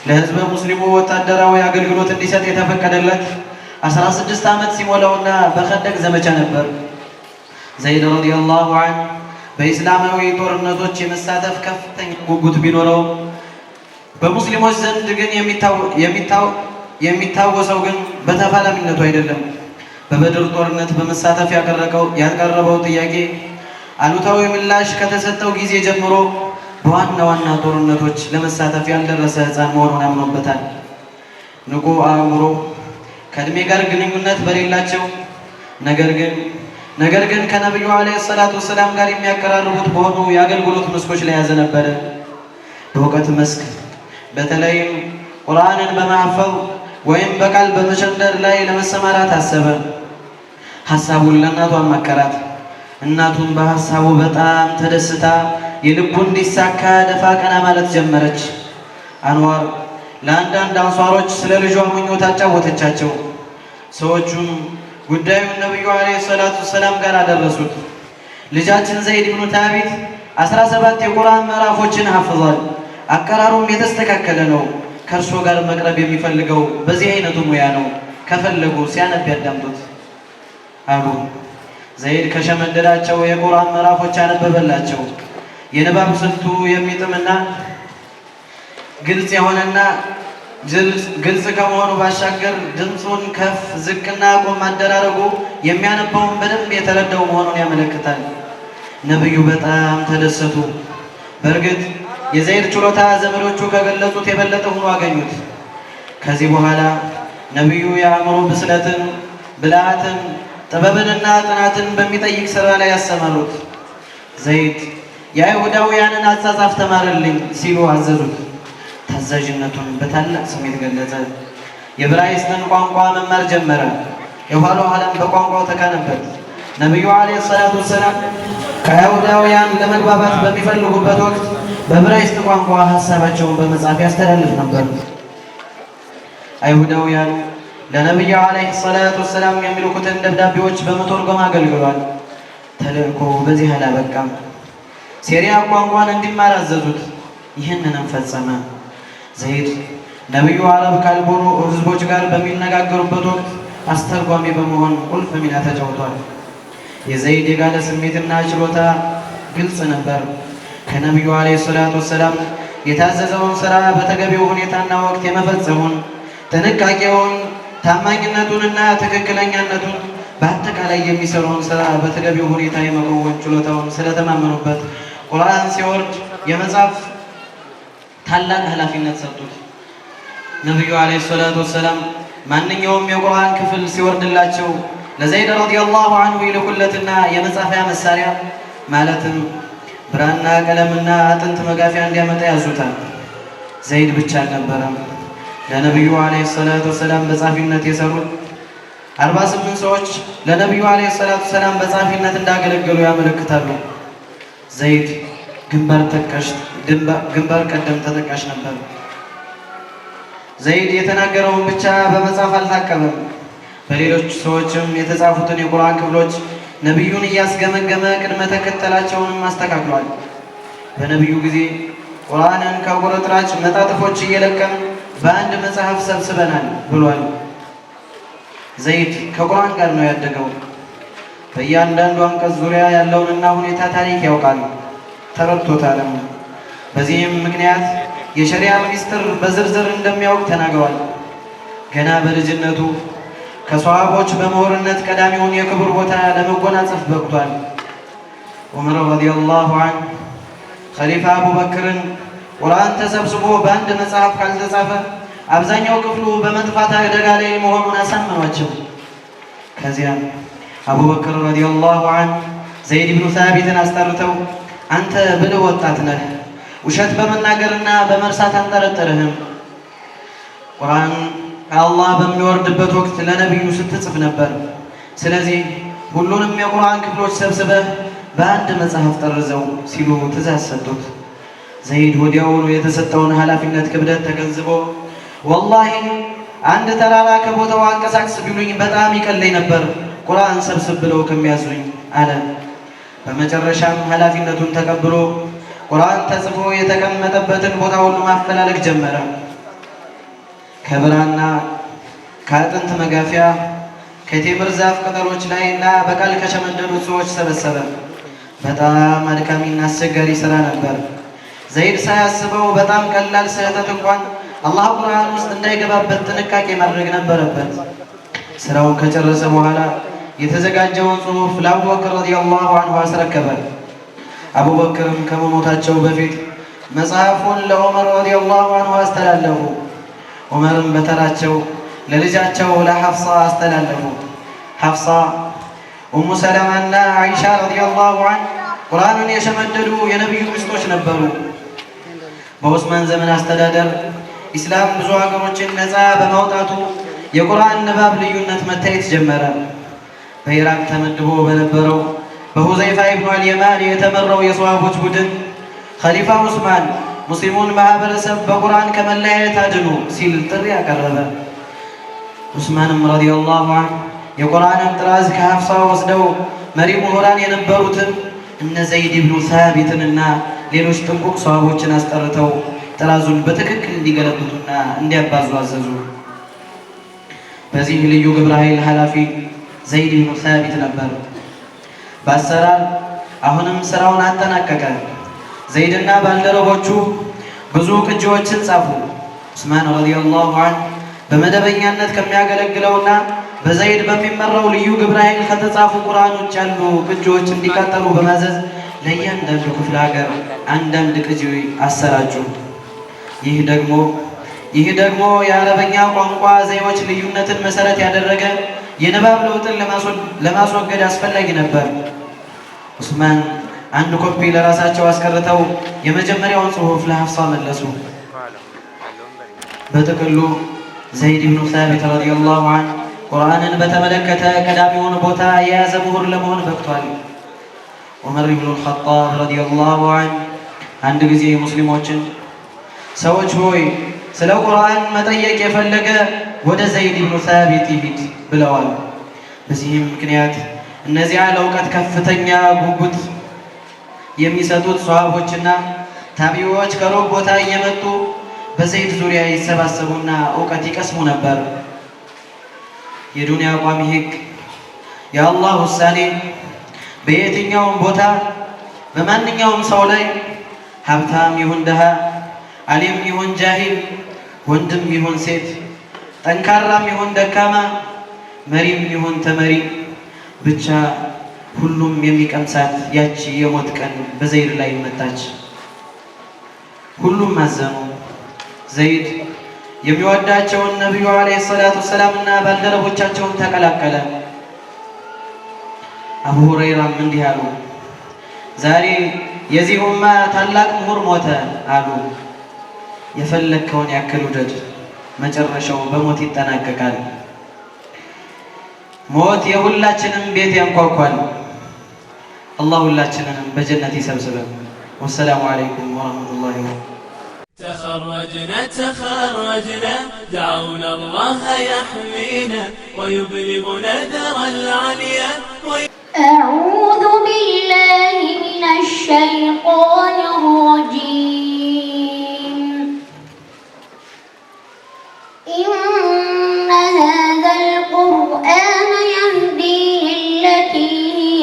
ለህዝበ ሙስሊሙ ወታደራዊ አገልግሎት እንዲሰጥ የተፈቀደለት 16 ዓመት ሲሞላውና በኸንደቅ ዘመቻ ነበር። ዘይድ ረዲየላሁ ዐንሁ በኢስላማዊ ጦርነቶች የመሳተፍ ከፍተኛ ጉጉት ቢኖረው በሙስሊሞች ዘንድ ግን የሚታወሰው ግን በተፋላሚነቱ አይደለም። በበድር ጦርነት በመሳተፍ ያቀረበው ጥያቄ አሉታዊ ምላሽ ከተሰጠው ጊዜ ጀምሮ በዋና ዋና ጦርነቶች ለመሳተፍ ያልደረሰ ሕፃን መሆኑን አምኖበታል። ንቁ አእምሮ ከእድሜ ጋር ግንኙነት በሌላቸው ነገር ግን ከነቢዩ ዓለይሂ ሰላቱ ወሰላም ጋር የሚያቀራርቡት በሆኑ የአገልግሎት መስኮች ላይ ያዘ ነበረ። በእውቀት መስክ በተለይም ቁርአንን በማሐፈዝ ወይም በቃል በመሸንደር ላይ ለመሰማራት አሰበ። ሐሳቡን ለእናቷ አማከራት። እናቱን በሐሳቡ በጣም ተደስታ የልቡ እንዲሳካ ደፋ ቀና ማለት ጀመረች። አንዋር ለአንዳንድ አንሷሮች ስለ ልጇ ምኞት አጫወተቻቸው። ሰዎቹም ጉዳዩን ነቢዩ ዓለይሂ ሰላቱ ወሰላም ጋር አደረሱት። ልጃችን ዘይድ ብኑ ታቢት 17 የቁርአን ምዕራፎችን ሐፍዟል። አቀራሩም የተስተካከለ ነው። ከእርሶ ጋር መቅረብ የሚፈልገው በዚህ አይነቱ ሙያ ነው። ከፈለጉ ሲያነብ ያዳምጡት አሉ። ዘይድ ከሸመደዳቸው የቁርአን ምዕራፎች አነበበላቸው። የንባብ ስልቱ የሚጥምና ግልጽ የሆነና ግልጽ ከመሆኑ ባሻገር ድምፁን ከፍ ዝቅና ቆም ማደራረጉ የሚያነባውን በደንብ የተረዳው መሆኑን ያመለክታል። ነብዩ በጣም ተደሰቱ። በእርግጥ የዘይድ ችሎታ ዘመዶቹ ከገለጹት የበለጠ ሆኖ አገኙት። ከዚህ በኋላ ነብዩ የአእምሮ ብስለትን፣ ብልሃትን፣ ጥበብንና ጥናትን በሚጠይቅ ስራ ላይ ያሰማሩት። ዘይድ የአይሁዳውያንን አጻጻፍ ተማረልኝ ሲሉ አዘዙት። ታዛዥነቱን በታላቅ ስሜት ገለጸ። የዕብራይስጥን ቋንቋ መማር ጀመረ። የኋላ ኋላም በቋንቋው ተካነበት። ነቢዩ ዓለይሂ ሰላቱ ወሰላም ከአይሁዳውያን ለመግባባት በሚፈልጉበት ወቅት በዕብራይስጥ ቋንቋ ሀሳባቸውን በመጻፍ ያስተላልፍ ነበር። አይሁዳውያኑ ለነቢዩ ዓለይሂ ሰላቱ ወሰላም የሚልኩትን ደብዳቤዎች በመተርጎም አገልግሏል። ተልእኮ በዚህ አላበቃም። ሴሪያ ቋንቋን እንዲማር አዘዙት። ይህንንም ፈጸመ። ዘይድ ነቢዩ አረብ ካልሆኑ ህዝቦች ጋር በሚነጋገሩበት ወቅት አስተርጓሚ በመሆን ቁልፍ ሚና ተጫውቷል። የዘይድ የጋለ ስሜትና ችሎታ ግልጽ ነበር። ከነቢዩ ዓለይሂ ሰላቱ ወሰላም የታዘዘውን ስራ በተገቢው ሁኔታና ወቅት የመፈጸሙን፣ ጥንቃቄውን፣ ታማኝነቱንና ትክክለኛነቱን በአጠቃላይ የሚሰራውን ስራ በተገቢው ሁኔታ የመከወን ችሎታውን ስለተማመኑበት ቁርአን ሲወርድ የመጻፍ ታላቅ ኃላፊነት ሰጡት። ነቢዩ ዓለይሂ ሰላቱ ወሰላም ማንኛውም የቁርአን ክፍል ሲወርድላቸው ለዘይድ ረዲየላሁ ዐንሁ ይልኩለትና የመጻፊያ መሳሪያ ማለትም ብራና ቀለምና አጥንት መጋፊያ እንዲያመጣ ያዙታል። ዘይድ ብቻ አልነበረም። ለነቢዩ ዓለይሂ ሰላቱ ወሰላም በጻፊነት የሰሩት 48 ሰዎች ለነቢዩ ዓለይሂ ሰላቱ ወሰላም በጻፊነት እንዳገለገሉ ያመለክታሉ። ዘይድ ግንባር ቀደም ተጠቃሽ ነበር። ዘይድ የተናገረውን ብቻ በመጻፍ አልታቀበም። በሌሎች ሰዎችም የተጻፉትን የቁርአን ክፍሎች ነቢዩን እያስገመገመ ቅድመ ተከተላቸውንም አስተካክሏል። በነቢዩ ጊዜ ቁርአንን ከቁርጥራጭ መጣጥፎች እየለቀም በአንድ መጽሐፍ ሰብስበናል ብሏል። ዘይድ ከቁርአን ጋር ነው ያደገው። በእያንዳንዱ አንቀጽ ዙሪያ ያለውንና ሁኔታ ታሪክ ያውቃል፣ ተረድቶታልም። በዚህም ምክንያት የሸሪዓ ሚስጥር በዝርዝር እንደሚያውቅ ተናግሯል። ገና በልጅነቱ ከሷሃቦች በምሁርነት ቀዳሚውን የክብር ቦታ ለመጎናጸፍ በቅቷል። ዑመር ረዲየላሁ ዐንሁ ኸሊፋ አቡበክርን ቁርአን ተሰብስቦ በአንድ መጽሐፍ ካልተጻፈ አብዛኛው ክፍሉ በመጥፋት አደጋ ላይ መሆኑን አሳመኗቸው። ከዚያም አቡበክር ረዲየላሁ ዐንሁ ዘይድ ብኑ ሳቢትን አስጠርተው አንተ ብልህ ወጣት ነህ፣ ውሸት በመናገርና በመርሳት አንጠረጥርህም። ቁርአን ከአላህ በሚወርድበት ወቅት ለነቢዩ ስትጽፍ ነበር። ስለዚህ ሁሉንም የቁርአን ክፍሎች ሰብስበህ በአንድ መጽሐፍ ጠርዘው ሲሉ ትእዛዝ ሰጡት። ዘይድ ወዲያውኑ የተሰጠውን ኃላፊነት ክብደት ተገንዝቦ ወላሂ አንድ ተራራ ከቦታው አንቀሳቅስ ቢሉኝ በጣም ይቀለኝ ነበር ቁርአን ሰብስብ ብለው ከሚያዙኝ አለ። በመጨረሻም ኃላፊነቱን ተቀብሎ ቁርአን ተጽፎ የተቀመጠበትን ቦታ ሁሉ ማፈላለግ ጀመረ። ከብራና ከአጥንት መጋፊያ ከቴምር ዛፍ ቅጠሎች ላይ እና በቃል ከሸመደዱት ሰዎች ሰበሰበ። በጣም አድካሚና አስቸጋሪ ስራ ነበር። ዘይድ ሳያስበው በጣም ቀላል ስህተት እንኳን አላህ ቁርአን ውስጥ እንዳይገባበት ጥንቃቄ ማድረግ ነበረበት። ስራውን ከጨረሰ በኋላ የተዘጋጀውን ጽሑፍ ለአቡበክር ረዲየላሁ ዐንሁ አስረከበ። አቡበክርም ከመሞታቸው በፊት መጽሐፉን ለዑመር ረዲየላሁ ዐንሁ አስተላለፉ። ዑመርም በተራቸው ለልጃቸው ለሐፍሳ አስተላለፉ። ሐፍሳ ኡሙ ሰለማና አይሻ ረዲየላሁ ዐንሁ ቁርአንን የሸመደዱ የነቢዩ ሚስቶች ነበሩ። በዑስማን ዘመን አስተዳደር ኢስላም ብዙ ሀገሮችን ነፃ በማውጣቱ የቁርአን ንባብ ልዩነት መታየት ጀመረ። በኢራቅ ተመድቦ በነበረው በሁዘይፋ ኢብኑ አልየማን የተመራው የሰዋቦች ቡድን ኸሊፋ ዑስማን ሙስሊሙን ማህበረሰብ በቁርአን ከመለያየት አድኑ ሲል ጥሪ ያቀረበ። ዑስማንም ረዲየላሁ ዐንሁ የቁርአንን ጥራዝ ከሐፍሳ ወስደው መሪ ምሁራን የነበሩትን እነ ዘይድ ብኑ ሳቢትንና ሌሎች ጥንቁቅ ሰዋቦችን አስጠርተው ጥራዙን በትክክል እንዲገለብጡና እንዲያባዙ አዘዙ። በዚህ ልዩ ግብረ ኃይል ኃላፊ ዘይድ ብኑ ሳቢት ነበር። በአሰራር አሁንም ስራውን አጠናቀቀ። ዘይድና ባልደረቦቹ ብዙ ቅጂዎችን ጻፉ። ዑስማን ረዲየላሁ ዐንሁ በመደበኛነት ከሚያገለግለውና በዘይድ በሚመራው ልዩ ግብረ ኃይል ከተጻፉ ቁርአን ውጭ ያሉ ቅጂዎች እንዲቃጠሉ በማዘዝ ለእያንዳንዱ ክፍለ ሀገር አንዳንድ ቅጂ አሰራጩ። ይህ ደግሞ የአረበኛ ቋንቋ ዘዬዎች ልዩነትን መሰረት ያደረገ የንባብ ለውጥን ለማስወገድ አስፈላጊ ነበር። ዑስማን አንድ ኮፒ ለራሳቸው አስቀርተው የመጀመሪያውን ጽሑፍ ለሐፍሳ መለሱ። በጥቅሉ ዘይድ ብኑ ሳቢት ረዲየላሁ ዐንሁ ቁርአንን በተመለከተ ቀዳሚውን ቦታ የያዘ ምሁር ለመሆን በቅቷል። ዑመር ብኑ አልኸጣብ ረዲየላሁ ዐንሁ አንድ ጊዜ ሙስሊሞችን ሰዎች ሆይ ስለ ቁርአን መጠየቅ የፈለገ ወደ ዘይድ ብኑ ሳቢት ይሂድ ብለዋል። በዚህም ምክንያት እነዚያ ለእውቀት ከፍተኛ ጉጉት የሚሰጡት ሷሃቦችና ታቢዎች ከሩቅ ቦታ እየመጡ በዘይድ ዙሪያ ይሰባሰቡና እውቀት ይቀስሙ ነበር። የዱንያ ቋሚ ሕግ የአላህ ውሳኔ በየትኛውም ቦታ በማንኛውም ሰው ላይ ሀብታም ይሁን ድሃ፣ አሊም ይሁን ጃሂል፣ ወንድም ይሁን ሴት፣ ጠንካራም ይሁን ደካማ፣ መሪም ይሁን ተመሪ፣ ብቻ ሁሉም የሚቀምሳት ያቺ የሞት ቀን በዘይድ ላይ መጣች። ሁሉም አዘኑ። ዘይድ የሚወዳቸውን ነቢዩ ዓለይሂ ሰላቱ ወሰላምና ባልደረቦቻቸውን ተቀላቀለ። አቡ ሁረይራም እንዲህ አሉ፣ ዛሬ የዚህ ኡማ ታላቅ ምሁር ሞተ አሉ። የፈለግከውን ያክል ውደድ፣ መጨረሻው በሞት ይጠናቀቃል። ሞት የሁላችንም ቤት ያንኳኳል። አላህ ሁላችንንም በጀነት ይሰብስበን። ወሰላሙ አለይኩም ወረህመቱላሂ ወበረካቱህ። تخرجنا دعونا الله يحمينا ويبلغنا ذرى العليا أعوذ بالله من الشيطان الرجيم. إن هذا القرآن يهدي للتي هي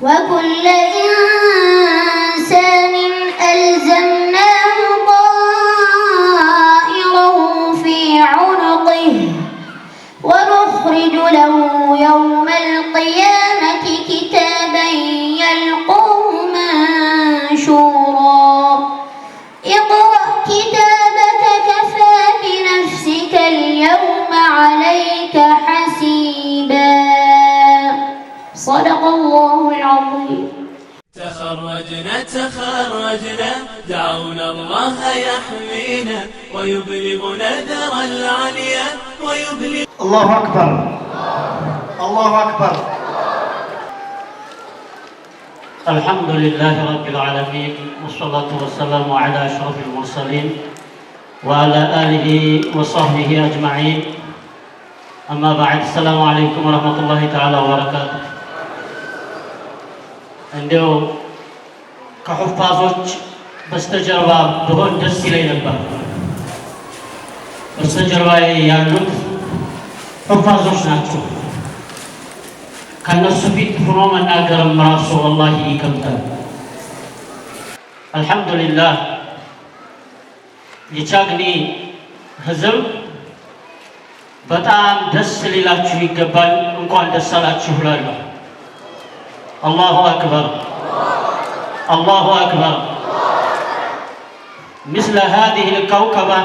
وكل إنسان ألزمناه طائره في عنقه ونخرج له يوم القيامة كتابا يلقاه منشورا اقرأ كتابك كفى بنفسك اليوم عليك حسيبا صدق الله العظيم. تخرجنا دعونا الله يحمينا ويبلغنا ذرى العليا ويبلغ. الله أكبر الله أكبر. الحمد لله رب العالمين والصلاة والسلام على أشرف المرسلين وعلى آله وصحبه أجمعين. أما بعد السلام عليكم ورحمة الله تعالى وبركاته. እንደው ከሑፋዞች በስተጀርባ ብሆን ደስ ይለኝ ነበር። በስተጀርባዬ ያሉት ሑፋዞች ናቸው። ከነሱ ፊት ሆኖ መናገርም ራሱ ወላሂ ይከብዳል። አልሐምዱሊላህ የቻግኒ ህዝብ በጣም ደስ ሊላችሁ ይገባል። እንኳን ደስ አላችሁ እላለሁ። الله أكبر الله أكبر. مثل هذه الكوكبة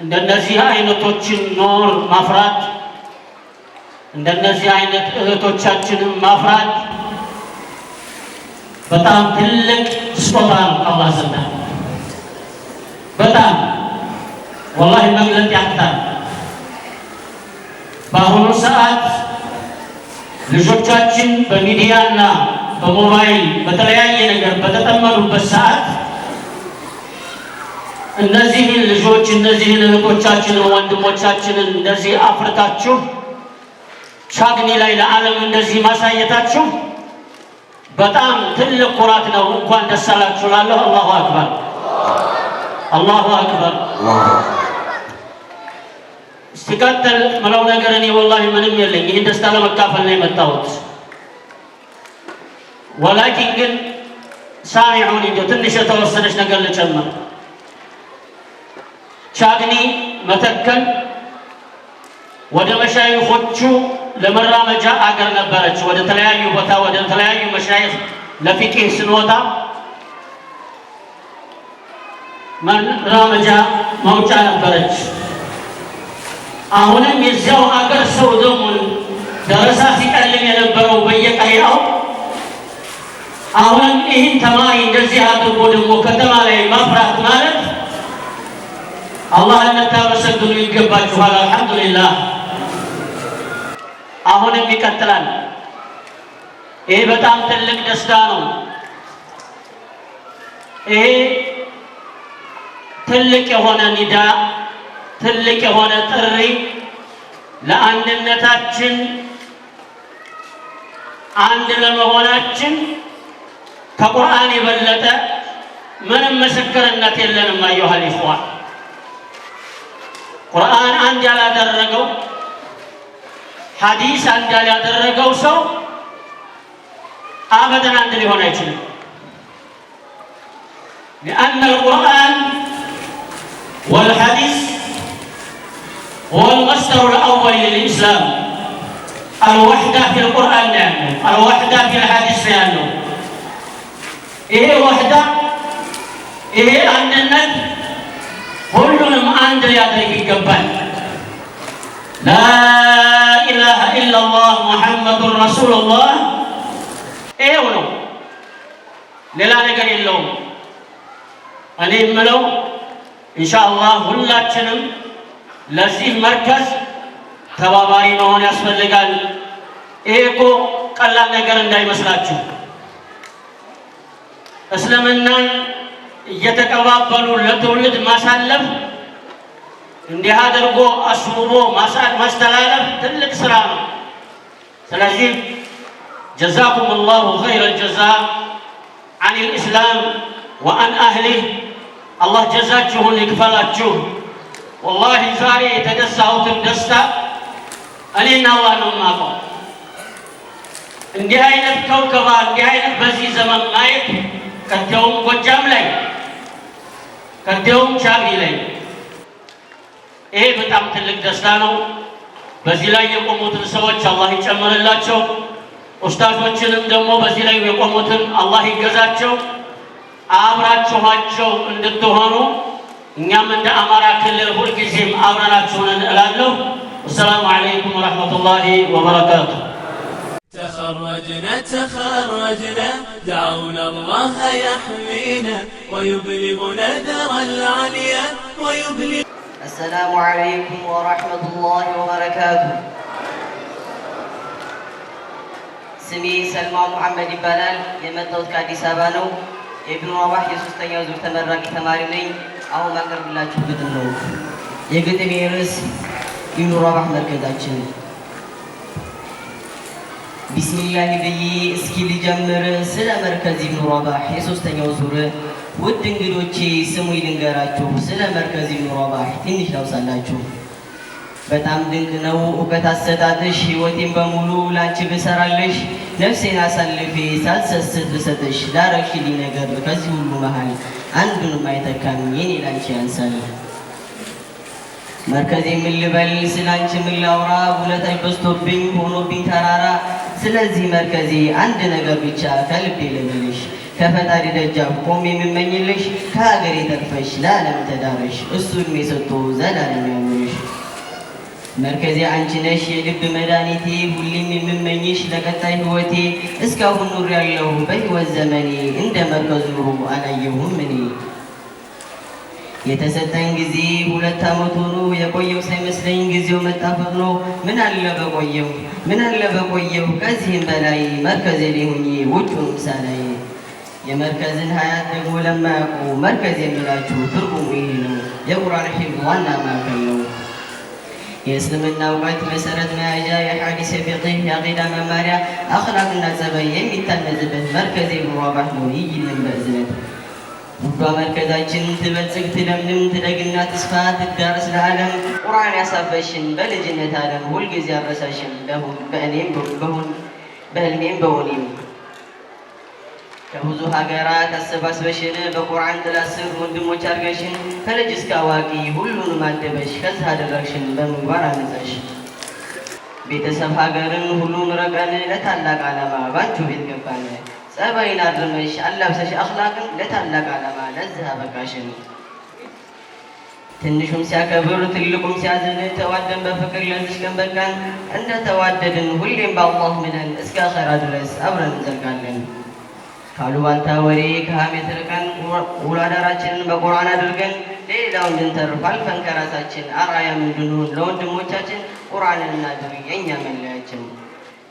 عند النزيه አይነቶችን ኖር ማፍራት عند النزيه አይነት እህቶቻችን ማፍራት በጣም ትልቅ ስጦታ ነው አላህ ዘንድ። በጣም والله መግለጽ ያቅታል። በአሁኑ ሰዓት ልጆቻችን በሚዲያና በሞባይል በተለያየ ነገር በተጠመዱበት ሰዓት እነዚህን ልጆች እነዚህን እህቶቻችንን ወንድሞቻችንን እንደዚህ አፍርታችሁ ቻግኒ ላይ ለዓለም እንደዚህ ማሳየታችሁ በጣም ትልቅ ኩራት ነው። እንኳን ደስ አላችሁ እላለሁ። አላሁ አክበር አላሁ አክበር። ሲቀጥል ምለው ነገር እኔ ወላሂ ምንም የለኝ። ይህን ደስታ ለመካፈል ነው የመጣሁት። ወላኪን ግን ሳሚዑን እንደው ትንሽ የተወሰነች ነገር ልጨምር። ቻግኒ መተከል ወደ መሻይኾቹ ለመራመጃ አገር ነበረች። ወደ ተለያዩ ቦታ ወደ ተለያዩ መሻይኽ ለፊቅህ ስንወጣ መራመጃ መውጫ ነበረች። አሁንም የዚያው አገር ሰው ደሙን ደረሳ ሲቀልም የነበረው በየቀያው አሁንም ይህን ተማሪ እንደዚህ አድርጎ ደግሞ ከተማ ላይ ማፍራት ማለት አላህን ልታመሰግኑ ይገባችኋል። አልሐምዱሊላህ። አሁንም ይቀጥላል። ይሄ በጣም ትልቅ ደስታ ነው። ይሄ ትልቅ የሆነ ኒዳ ትልቅ የሆነ ጥሪ ለአንድነታችን አንድ ለመሆናችን ከቁርአን የበለጠ ምንም ምስክርነት የለንም። አዩሃል ኢኽዋን ቁርአን አንድ ያላደረገው ሐዲስ አንድ ያላደረገው ሰው አበደን አንድ ሊሆን አይችልም። لأن القرآن والحديث هو المصدر الأول للإسلام. الوحدة في القرآن يعني الوحدة في الحديث يعني إيه وحدة إيه أننا كلهم عند يدرك الجبال لا إله إلا الله محمد رسول الله إيه ولو ሌላ ነገር የለውም። እኔ የምለው ኢንሻአላህ ሁላችንም ለዚህ መርከዝ ተባባሪ መሆን ያስፈልጋል። ይሄ እኮ ቀላል ነገር እንዳይመስላችሁ። እስልምናን እየተቀባበሉ ለትውልድ ማሳለፍ እንዲህ አድርጎ አስውቦ ማስተላለፍ ትልቅ ስራ ነው። ስለዚህ ጀዛኩም ላሁ ኸይረ ልጀዛ عن الإسلام وعن أهله الله جزاكم يكفلاችሁ والله ዛሬ የተደሳሁትን ደስታ እኔና አላህ ነው የማውቀው። እንዲህ አይነት ከውከባ እንዲህ አይነት በዚህ ዘመን ማየት ከቴውም ጎጃም ላይ ከቴውም ቻግኒ ላይ ይሄ በጣም ትልቅ ደስታ ነው። በዚህ ላይ የቆሙትን ሰዎች አላህ ይጨምርላቸው። ኡስታዞችንም ደግሞ በዚህ ላይ የቆሙትን አላህ ይገዛቸው። አብራችኋቸው እንድትሆኑ እኛም እንደ አማራ ክልል ሁልጊዜም አብረናችሁ ነን እላለሁ። ወሰላሙ አለይኩም ወረሕመቱላሂ ወበረካቱሁ። تخرجنا دعونا الله يحمينا ويبلغنا ذرى العليا ويبلغ. السلام عليكم ورحمة الله وبركاته. ስሜ ሰልማ ሙሐመድ ይባላል። የመጣሁት ከአዲስ አበባ ነው። የኢብኑ ረባህ የሶስተኛ ዙር ተመራቂ ተማሪ ነኝ። አሁን ማቀርብላችሁ ግጥም ነው። የግጥሜ ርዕስ ኢብኑ ረባህ መርከዛችን። ቢስሚላህ ብዬ እስኪ ልጀምር ስለ መርከዝ ኢብኑ ረባህ የሶስተኛው ዙር። ውድ እንግዶቼ ስሙኝ ልንገራችሁ፣ ስለ መርከዝ ኢብኑ ረባህ ትንሽ ላውሳላችሁ። በጣም ድንቅ ነው እውቀት አሰጣጥሽ፣ ሕይወቴን በሙሉ ላንቺ ብሰራለሽ፣ ነፍሴን አሳልፌ ሳልሰስት ብሰጥሽ፣ ላረግሽልኝ ነገር ከዚህ ሁሉ መሃል አንዱንም አይተካም የኔ ላንቺ ያንሳል። መርከዜ ምን ልበል ስላንቺ ምን ላውራ፣ ውለታሽ በዝቶብኝ ሆኖብኝ ተራራ። ስለዚህ መርከዜ አንድ ነገር ብቻ ከልቤ ልበልሽ፣ ከፈጣሪ ደጃፍ ቆሜ የምመኝልሽ፣ ከሀገሬ ተርፈሽ ለዓለም ተዳረሽ፣ እሱ እድሜ ሰጥቶ ዘላለም ያኑርሽ። መርከዜ አንቺ ነሽ የልብ መድኃኒቴ፣ ሁሌም የምመኝሽ ለቀጣይ ሕይወቴ። እስካሁን ኑር ያለሁ በሕይወት ዘመኔ፣ እንደ መርከዙ ኑሮ አላየሁም እኔ። የተሰጠኝ ጊዜ 2 ዓመት ሆኖ የቆየው ሳይመስለኝ ጊዜው መጣ ፈጥኖ። ምን አለ በቆየው ከዚህም በላይ መርከዜ ላይ ሆኜ ውጩንም ሳላይ። የመርከዝን ሀያት ደግሞ ለማያውቁ መርከዝ የምላችሁ ትርጉሙ ይሄ ነው፣ የቁርአን ሒፍዝ ዋና ማዕከል ነው። የእስልምና እውቀት መሰረት መያዣ፣ የሐዲስ የፊቅህ የአቂዳ መማሪያ፣ አኽላቅና ጸባይ የሚታነጽበት መርከዝ ኢብኑ ረባህ ነው። ይይልን በእዝነት ውዷ መርከዛችን ትበልጽግ ትለምልም ትደግና ተስፋ ትዳረስ ለዓለም። ቁርአን ያሳፈሽን በልጅነት ዓለም ሁልጊዜ አረሳሽን በህልሜም በውኔም። ከብዙ ሀገራት አሰባስበሽን በቁርአን ጥላ ስር ወንድሞች አድርገሽን፣ ከልጅ እስከ አዋቂ ሁሉንም አደበሽ ከዚህ አደረግሽን በምግባር አነጸሽ። ቤተሰብ ሀገርን ሁሉም ረቀን ለታላቅ ዓላማ ባንቹ ቤት ገባን። ጸባይን አድርመሽ አላብሰሽ አኽላቅን ለታላቅ ዓላማ ለዚህ አበቃሽን። ትንሹም ሲያከብር ትልቁም ሲያዝን ተዋደን በፍቅር ለዚህ ቀን በቃን። እንደ ተዋደድን ሁሌም በአላህ ምለን እስከ አኸራ ድረስ አብረን እንዘልቃለን። ካሉባልታ ወሬ ከሀሜት ርቀን ውሎ አዳራችንን በቁርአን አድርገን ሌላው እንድንተርፍ አልፈን ከራሳችን አርአያም እንድንሆን ለወንድሞቻችን ቁርአንን እናድርግ የእኛ መለያችን።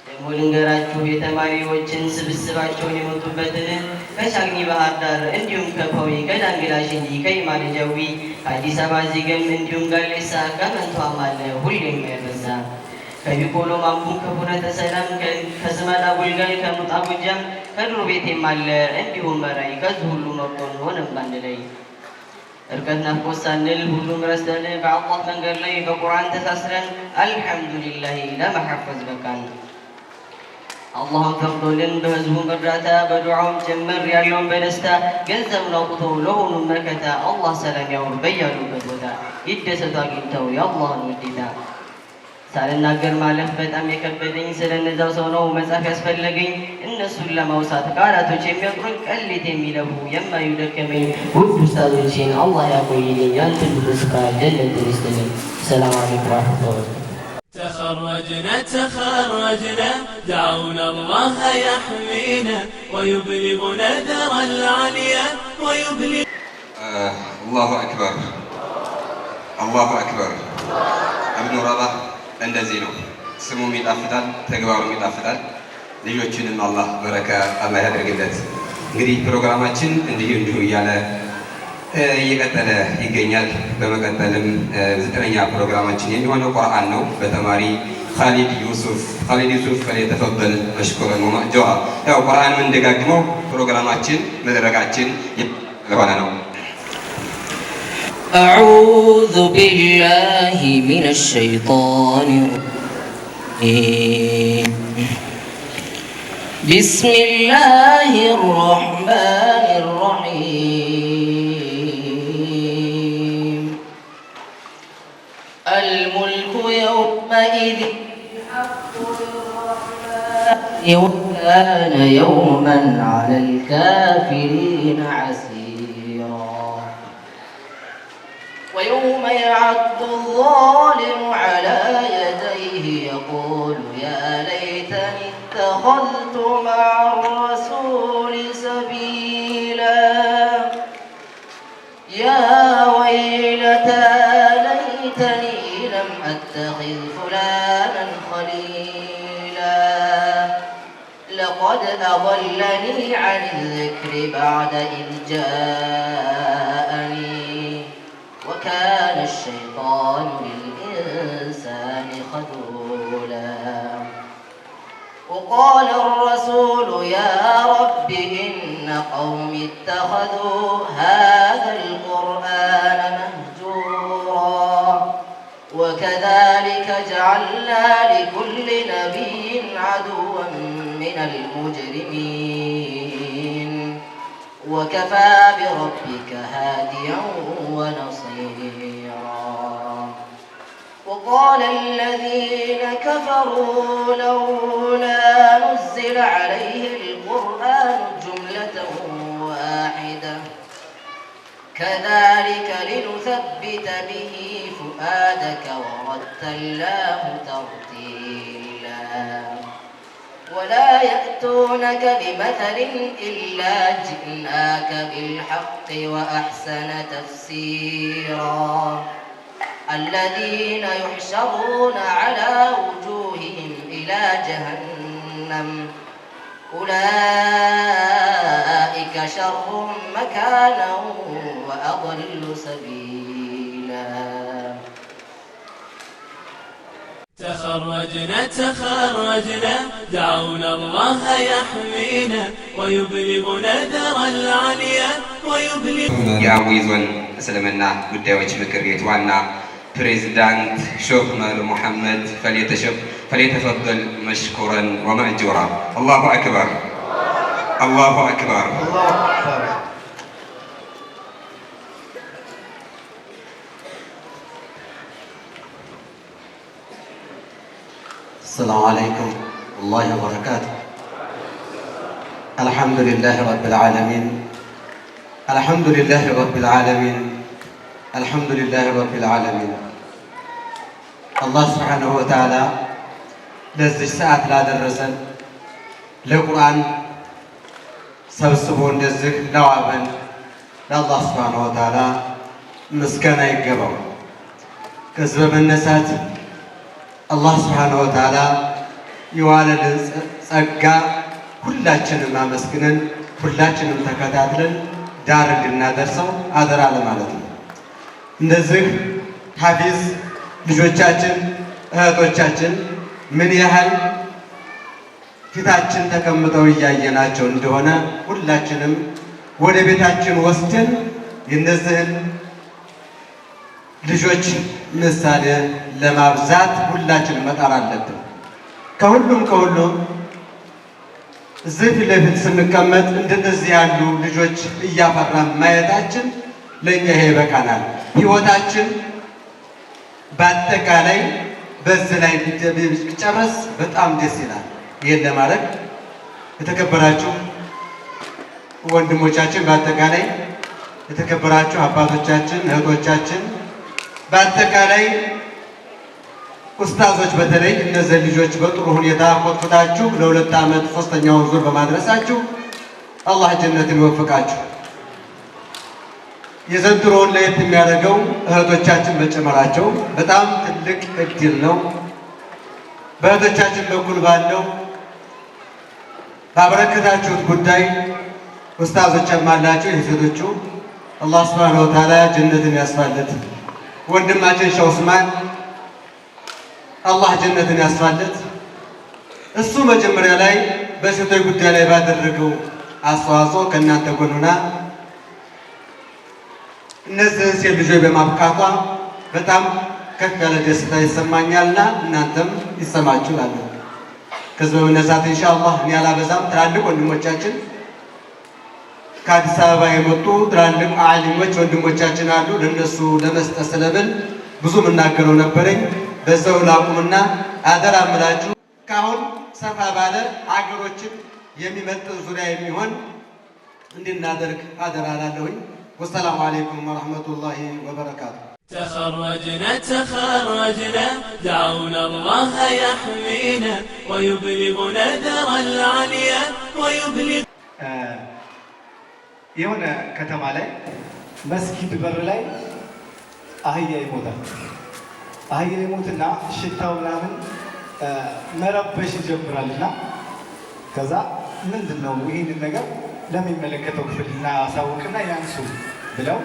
ደግሞ ልንገራችሁ የተማሪዎችን ስብስባቸውን የመጡበትን ከቻግኒ ባህር ዳር እንዲሁም ከፓዊ ከዳንግላ ሽንዲ ከይማነ ጃዊ ከአዲስ አበባ ዚገም እንዲሁም ጋሌሳ ከመንቷም አለ ሁሌም አይረሳ። ከቢቆሎ ማንቡም ከሁነተ ሰላም ከዝመዳ ጉልጋይ ከሙጣ ጎጃም ከድሮ ቤቴም አለ እንዲሁም መራይ ከዚህ ሁሉ መርጦን ሆነም ባንድ ላይ እርቀት ናፍቆት ሳንል ሁሉም ረስተን በአላህ መንገድ ላይ በቁርአን ተሳስረን አልሐምዱሊላህ ለመሐፈዝ በቃን። አላህም ፈቅዶልን በህዝቡም እርዳታ በዱዓውም ጭምር ያለውን በደስታ ገንዘብን አውጥቶ ለሆኑም መከታ አላህ ሰላም ያውር በያሉበት ቦታ ይደሰቱ አግኝተው የአላህን ውዴታ። ሳልናገር ማለፍ በጣም የከበደኝ ስለነዛው ሰው ነው መጻፍ ያስፈለገኝ። እነሱን ለማውሳት ቃላቶች የሚያጥሩኝ ቀሌት የሚለቡ የማይደከመኝ ውድ ኡስታዞቼን አላህ ያቆይልኝ ያንተን ተስፋ ጀነትን ይስጥልኝ። ሰላም አለይኩም ወራህመቱላሂ تخرجنا دعونا الله يحمينا ويبلغنا ذرى العليا ويبلغ. الله أكبر ኢብኑ ረባህ እንደዚህ ነው። ስሙም ይጣፍጣል፣ ተግባሩም ይጣፍጣል። ልጆችንም አላህ በረካ አላህ ያደርግለት። እንግዲህ ፕሮግራማችን እንዲሁ እያለ እየቀጠለ ይገኛል። በመቀጠልም 9ኛ ፕሮግራማችን የሚሆነው ቁርአን ነው። በተማሪ ካሊድ ዩሱፍ ፈሊተፈደል መሽኩረን ወመእጁራ። ያው ቁርአን የምንደጋግመው ፕሮግራማችን መድረካችን የሆነ ነው። أعوذ بالله من الشيطان الرجيم بسم الله الرحمن الرحيم الملك يومئذ الحق للرحمن وكان يوما على الكافرين عسيرا ويوم يعض الظالم على يديه يقول يا ليتني اتخذت مع الرسول سبيلا يا ويلتى ليتني لم أتخذ فلانا خليلا لقد أضلني عن الذكر بعد إذ جاءني وكان الشيطان للإنسان خذولا وقال الرسول يا رب إن قومي اتخذوا هذا القرآن مهجورا وكذلك جعلنا لكل نبي عدوا من المجرمين وكفى بربك هاديا ونصيرا وقال الذين كفروا لولا نزل عليه القرآن جملة واحدة كذلك لنثبت به فؤادك ورتلناه ترتيلا ولا يأتونك بمثل إلا جئناك بالحق وأحسن تفسيرا الذين يحشرون على وجوههم إلى جهنم أولئك شر مكانا وأضل سبيلا تخرجنا دعونا الله يحمينا ويبلغنا ذر العليا የአዊ ዞን እስልምና ጉዳዮች ምክር ቤት ዋና ፕሬዝዳንት ሼክ ዑመር ሙሐመድ فليتفضل مشكورا ومأجورا. الله أكبر الله أكبر. السلام عليكم الله وبركاته. الحمد لله رب العالمين الحمد لله رب العالمين الحمد لله رب العالمين. الله سبحانه وتعالى ለዚህ ሰዓት ላደረሰን ለቁርአን ሰብስቦ እንደዚህ ለዋበን ለአላህ ስብሓነሁ ወተዓላ ምስጋና ይገባው። ከዚህ በመነሳት አላህ ስብሓነሁ ወተዓላ የዋለልን ጸጋ ሁላችንም አመስግነን ሁላችንም ተከታትለን ዳር እንድናደርሰው አደራ ለማለት ነው። እንደዚህ ሐፊዝ ልጆቻችን እህቶቻችን ምን ያህል ፊታችን ተቀምጠው እያየናቸው እንደሆነ ሁላችንም ወደ ቤታችን ወስደን የነዚህን ልጆች ምሳሌ ለማብዛት ሁላችንም መጣር አለብን። ከሁሉም እዚህ ፊት ለፊት ስንቀመጥ እንደነዚህ ያሉ ልጆች እያፈራን ማየታችን ለእኛ ይሄ ይበቃናል። ህይወታችን በአጠቃላይ በዚህ ላይ ቢጨረስ በጣም ደስ ይላል። ይሄን ለማድረግ የተከበራችሁ ወንድሞቻችን፣ በአጠቃላይ የተከበራችሁ አባቶቻችን፣ እህቶቻችን፣ በአጠቃላይ ኡስታዞች፣ በተለይ እነዚህ ልጆች በጥሩ ሁኔታ ኮትኩታችሁ ለሁለት ዓመት ሶስተኛውን ዙር በማድረሳችሁ አላህ ጀነትን ይወፍቃችሁ። የዘንድሮውን ለየት የሚያደርገው እህቶቻችን መጨመራቸው በጣም ትልቅ እድል ነው። በእህቶቻችን በኩል ባለው ባበረከታችሁት ጉዳይ ኡስታዞች አላችሁ፣ የሴቶቹ አላህ ሱብሓነሁ ወተዓላ ጀነትን ያስፋለት። ወንድማችን ሼህ ዑስማን አላህ ጀነትን ያስፋለት። እሱ መጀመሪያ ላይ በሴቶች ጉዳይ ላይ ባደረገው አስተዋጽኦ ከእናንተ ጎን ሆና እነዚህን ሴት ልጆች በማብቃቷ በጣም ከፍ ያለ ደስታ ይሰማኛልና እናንተም ይሰማችሁ እላለሁ። ከዚህ በመነሳት ኢንሻአላህ እኔ አላበዛም። ትላልቅ ወንድሞቻችን ከአዲስ አበባ የመጡ ትላልቅ ዓሊሞች ወንድሞቻችን አሉ። ለነሱ ለመስጠት ስለብል ብዙ የምናገረው ነበረኝ። በዛው ላቁምና አደራ እምላችሁ ካሁን ሰፋ ባለ አገሮችን የሚመጥን ዙሪያ የሚሆን እንድናደርግ አደራ እላለሁኝ። ወሰላሙ አለይኩም ወረሕመቱላሂ ወበረካቱ። تخرجنا دعونا الله يحمينا ويبلغنا ذر العليا ويبلغ የሆነ ከተማ ላይ መስጊድ በር ላይ አህያ ይሞታል። አህያ ይሞትና ሽታው ምናምን መረበሽ ይጀምራልና ከዛ ምንድነው ይሄንን ነገር ለሚመለከተው ክፍል እናሳውቅና ያንሱ ብለው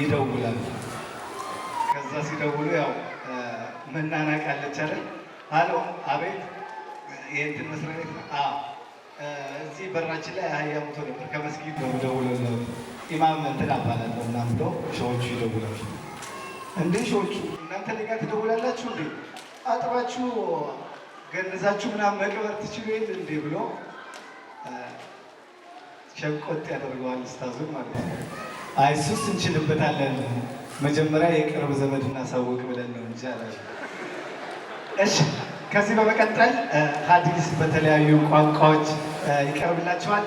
ይደውላሉ። ከዛ ሲደውሉ ያው መናናቅ አለች አይደል? አሎ አቤት፣ የእንትን መስሪያ ቤት ነው? እዚህ በራችን ላይ አህያ ሞቶ ነበር፣ ከመስጊድ ነው ደውለው ኢማም እንትን አባላለሁ ምናምን ብለው ሸዎቹ ይደውላሉ። እንዴ ሸዎቹ እናንተ ላይ ጋር ትደውላላችሁ እንዴ? አጥባችሁ ገንዛችሁ ምናምን መቅበር ትችሉ የለ እንዴ ብሎ ሸንቆጥ ያደርገዋል ኡስታዙን ማለት ነው። አይ እሱስ እንችልበታለን፣ መጀመሪያ የቅርብ ዘመድ እናሳውቅ ብለን ነው እንጂ አላለ። እሺ ከዚህ በመቀጠል ሐዲስ በተለያዩ ቋንቋዎች ይቀርብላችኋል።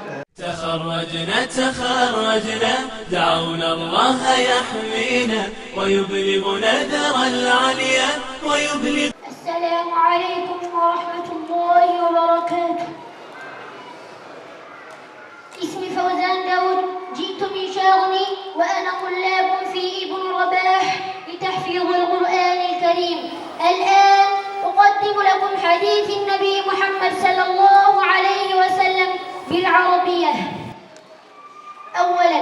تخرجنا دعونا الله يحمينا ويبلغنا ذر العليا ويبلغ. السلام عليكم ورحمة الله وبركاته. اسمي فوزان داود، جئت من شاغني وأنا طلاب في ابن رباح لتحفيظ القرآن الكريم. الآن أقدم لكم حديث النبي محمد صلى الله عليه وسلم بالعربية. أولا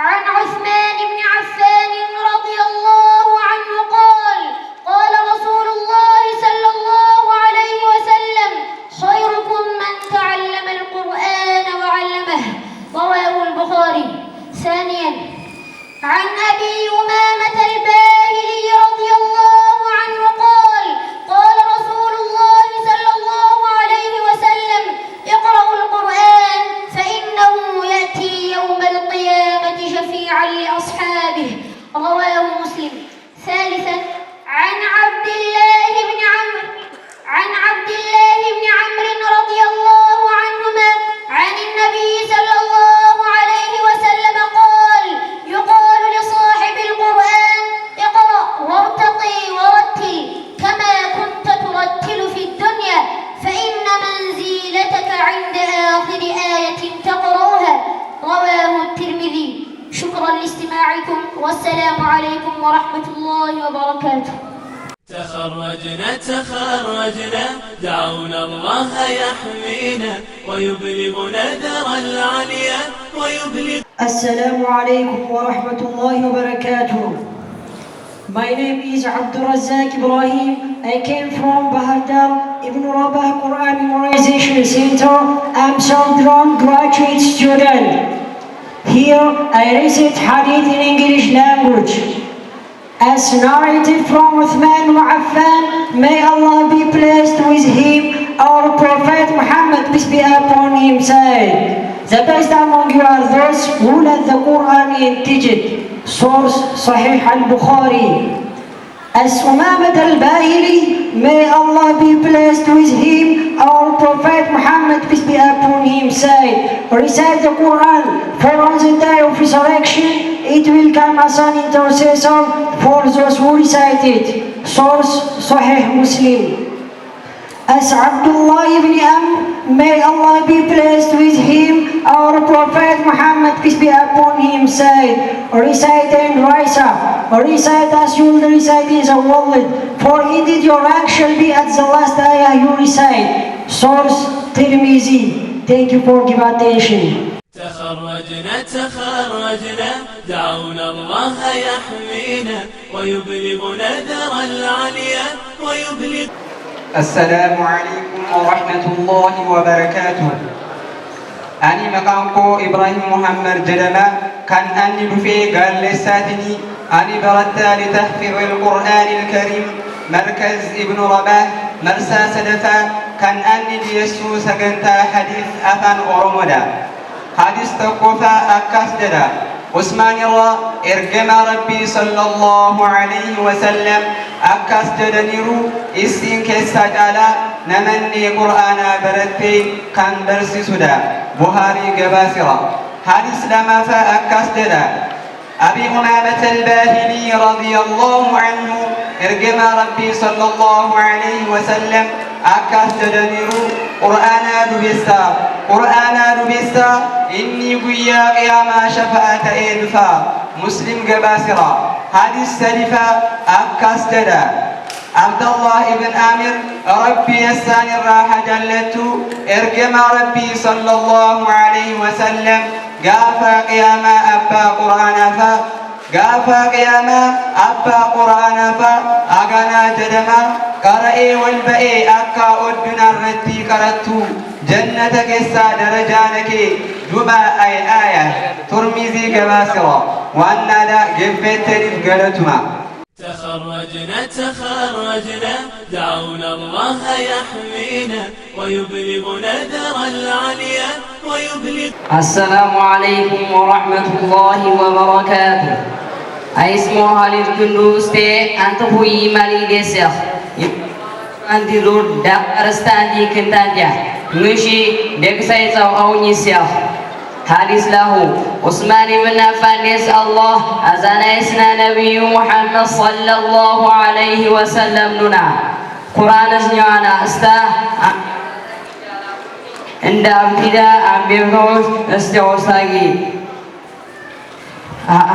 عن عثمان بن عفان رضي الله عنه قال قال رسول الله صلى الله عليه وسلم خيركم من تعلم القرآن وعلمه. رواه البخاري. ثانيا عن أبي أمامة الباهلي رضي الله عنه قال قال رسول الله صلى الله عليه وسلم اقرأوا القرآن فإنه يأتي يوم القيامة شفيعا لأصحابه. رواه مسلم. ثالثا عن عبد الله بن عمرو رضي الله عنهما عن النبي صلى الله عليه وسلم قال يقال لصاحب القرآن اقرأ وارتقي ورتل كما كنت ترتل في الدنيا فإن منزلتك عند آخر آية تقرأها. رواه الترمذي. شكرا لاستماعكم والسلام عليكم ورحمة الله وبركاته. تخرجنا دعونا الله يحمينا ويبلغنا ذر العليا ويبلغ. السلام عليكم ورحمة الله وبركاته. My name is Abdul Razak Ibrahim. I came from Bahardal Ibn Rabah Quran Memorization Center. I'm Sandron graduate student. Here I recite hadith in English language. As narrated from Uthman ibn Affan, may Allah be pleased with him, our Prophet Muhammad, peace be upon him, said, the best among you are those who let the Quran in digit. Source Sahih al-Bukhari. As Umamat al-Bahili, may Allah be pleased with him, our Prophet Muhammad, peace be upon him, said, recite the Quran, for on the day of resurrection, it will come as an intercessor for those who recite it. Source Sahih Muslim. As Abdullah ibn Amr, may Allah be pleased with him, our Prophet Muhammad, peace be upon him, said, recite and rise up. Recite as you will recite in the world, for indeed your rank shall be at the last ayah you recite. Source Tirmizi. Thank you for giving attention. تخرجنا دعونا الله يحمينا ويبلغنا ذر العليا ويبلغ. السلام عليكم ورحمة الله وبركاته. أني مقامكو إبراهيم محمد جدما كان أني بفي قال لساتني أني برتا لتحفظ القرآن الكريم مركز ابن رباه مرسى سدفا kan anni diyesu saganta hadith afan oromoda hadith tokkofa akkas jedha عثمان را ارجما ربي صلى الله عليه وسلم أكاس جدنيرو إسين كساجالا نمني قرآن برتي كان برسي سودا بخاري جباسرة حديث لما فأكاس جدا أبي أمامة الباهلي رضي الله عنه ارجما ربي صلى الله عليه وسلم أكاس جدنيرو قرآن لبسا إني قيا قياما شفاءة إلفا مسلم جباسرة حديث سلفا أكاس جدا عبد الله بن عامر ربي يسان الراحة جلتو ارجما ربي صلى الله عليه وسلم قافا قياما أبا قرآن فا قافا قياما أبا قرآن فا أغانا جدما قرأي والبئي أكا أدنا الرتي قرأتو جنتك السا درجانك دبا أي آية ترميزي قباسرة وأنا لا قفت تلف قلتما تخرجنا دعونا الله يحمينا ويبلغنا ذر العليا ويبلغ. السلام عليكم ورحمة الله وبركاته. اسمه خالد قندوز تي أنت خوي مالي ديسيخ أنت زور دق أرستاندي كنتاجة مشي دك سيساو أو نيسيخ حديث له عثمان بن عفان الله أذن إسنا نبي محمد صلى الله عليه وسلم لنا قرآن زنيانا استا عند ابتداء بيروز استوصاقي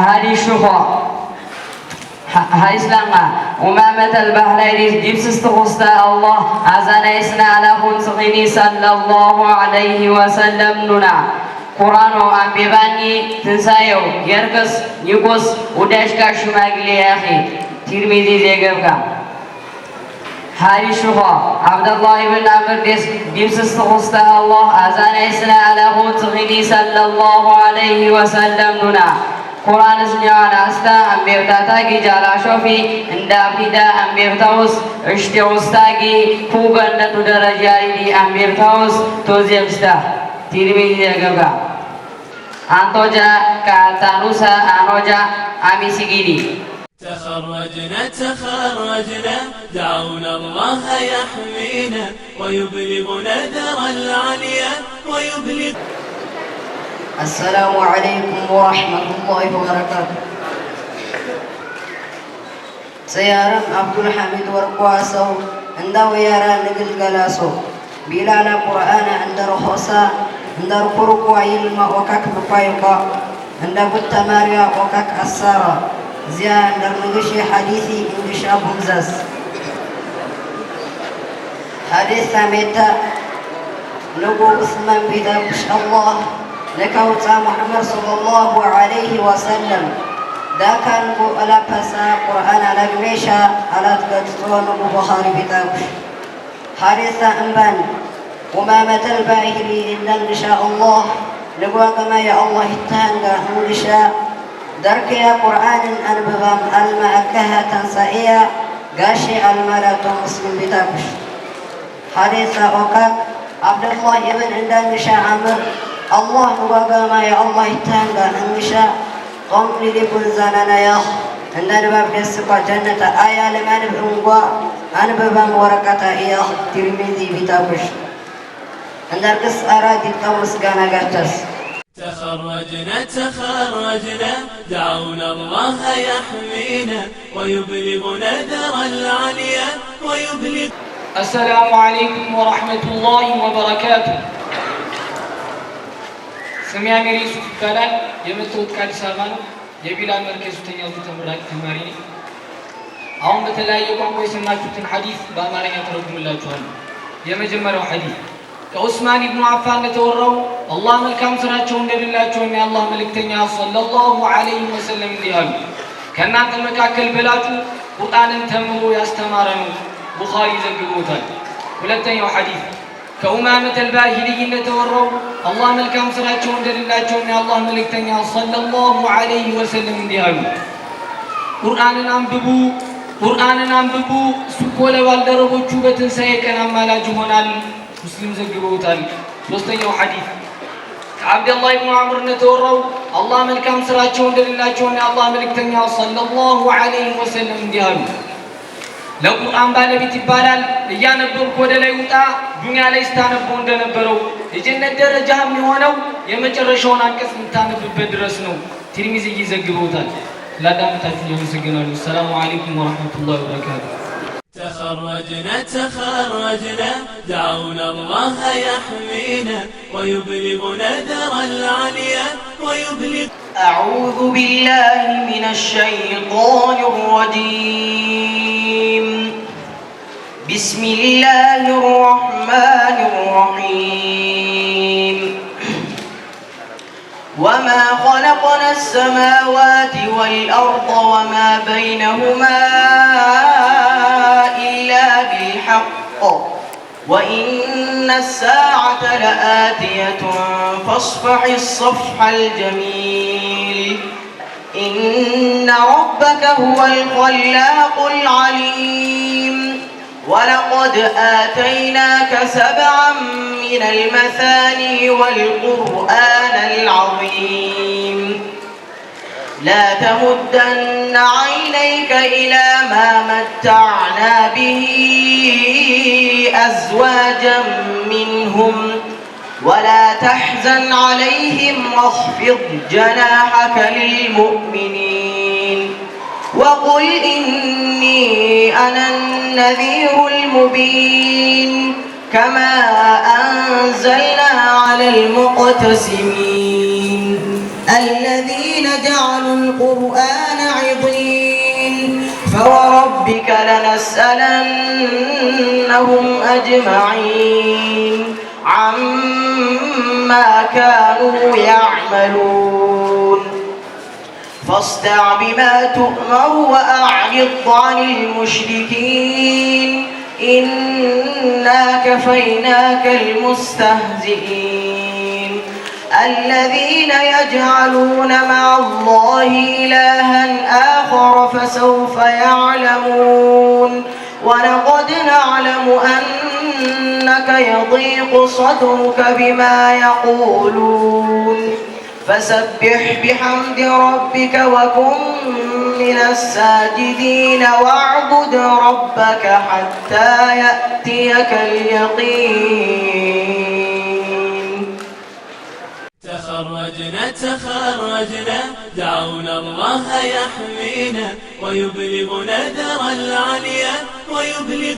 هذه الشفاء هايسلاما أمامة البحرين جبس استغستا الله أذن إسنا له صلى الله عليه وسلم لنا قرآن أنبيباني تنسايو يرقص يقص وداشكا شماغلي يا أخي ترمذي زيقبكا هاري شوفا عبد الله بن عمر ديمس استغستا الله أذان إسنا له تغني صلى الله عليه وسلم لنا قرآن سنيانا استا أنبيبتاكي جالا شوفي عند أبدا أنبيبتاوس اشتغستاكي فوقا ندرجاري دي أنبيبتاوس توزيغستا ترمذي زيقبكا أنتوجا كاتانوسا أنوجا أمي سيجيني تخرجنا دعونا الله يحمينا ويبلغنا ذر العليا ويبلغ. السلام عليكم ورحمة الله وبركاته. سيارم عبد الحميد ورقواسو عندو يارا نقل قلاسو بلال قرآن عند رخصا عند رقرقوا علم وكاك مقايقا عند قلت ماريا وكاك أسارا زيا عند نقشي حديثي انقش أبو مزاز حديث ثامتا نقو عثمان بدابش الله لكوتا محمد صلى الله عليه وسلم دا كان نقو ألا بسا قرآن على قميشا على تقدتوا نقو بخاري بدابش حديث أنبان أمامة الباهلي إن شاء الله نقوى كما يا الله التهنغا نولشا درك يا قرآن أنبغام المأكها تنسائيا قاشي المالات مسلم بتاكش حديث أوكاك عبد الله ابن عند نشاء عمر الله نقوى كما يا الله التهنغا نولشا قم لكل زنانا يا عند نباب يسقى جنة آية لما نبغى أنبغام ورقة يا ترمذي بتاكش النرقص أراد القوس كان قرتس. تخرجنا دعونا الله يحمينا ويبلغنا ذر العليا ويبلغ. السلام عليكم ورحمة الله وبركاته. سمي أمير يوسف بلال يمتوت كاد سامان يبيلا مركز تنيازو تمراك تماريني أهم بتلاقي يقوم ويسمعتوا حديث بأمانة ترجم الله تعالى يمجمروا حديث كعثمان بن عفان نتوروا الله ملكام سراچون እንደሌላቸውና የአላህ መልእክተኛ ሰለላሁ ዐለይሂ ወሰለም እንዲያሉ ከእናንተ መካከል በላጩ ቁርአንን ተምሮ ያስተማረ ነው ቡኻሪ ዘግቦታል። ሁለተኛው ሐዲስ ከኡማመተ አልባሂሊ እንደተወራው አላህ መልካም ስራቸው እንደሌላቸውና የአላህ መልእክተኛ ሰለላሁ ዐለይሂ ወሰለም እንዲያሉ ቁርአንን አንብቡ ቁርአንን አንብቡ እሱ እኮ ለባልደረቦቹ በትንሣኤ ቀን አማላጅ ይሆናል። ሙስሊም ዘግበውታል። ሶስተኛው ሐዲስ ከአብደላህ ኢብኑ ዐምር እንደተወራው አላህ መልካም ስራቸው እንደሌላቸውና የአላህ መልእክተኛ ሰለላሁ ዐለይሂ ወሰለም እንዲህ አሉ። ለቁርአን ባለቤት ይባላል እያነበብክ ወደ ላይ ውጣ፣ ዱንያ ላይ ስታነበው እንደነበረው የጀነት ደረጃ የሚሆነው የመጨረሻውን አንቀጽ የምታነብበት ድረስ ነው። ትርሚዚ ይዘግበውታል። ላዳመጣችሁ ያመሰግናለሁ። ሰላም አለይኩም ወራህመቱላሂ ወበረካቱ። تخرجنا دعونا الله يحمينا ويبلغنا ذرى العليا ويبلغ. أعوذ بالله من الشيطان الرجيم. بسم الله الرحمن الرحيم. وما خلقنا السماوات والأرض وما بينهما إلا بالحق وإن الساعة لآتية فاصفح الصفح الجميل. إن ربك هو الخلاق العليم. ولقد آتيناك 7 من المثاني والقرآن العظيم. لا تمدن عينيك إلى ما متعنا به أزواجا منهم ولا تحزن عليهم واخفض جناحك للمؤمنين وقل إني أنا النذير المبين. كما أنزلنا على المقتسمين الذين جعلوا القرآن عضين. فوربك لنسألنهم أجمعين عما كانوا يعملون. فاصدع بما تؤمر وأعرض عن المشركين إنا كفيناك المستهزئين. الذين يجعلون مع الله إلها آخر فسوف يعلمون. ولقد نعلم أنك يضيق صدرك بما يقولون فسبح بحمد ربك وكن من الساجدين واعبد ربك حتى يأتيك اليقين. تخرجنا دعونا الله يحمينا ويبلغنا ذرى العليا ويبلغ.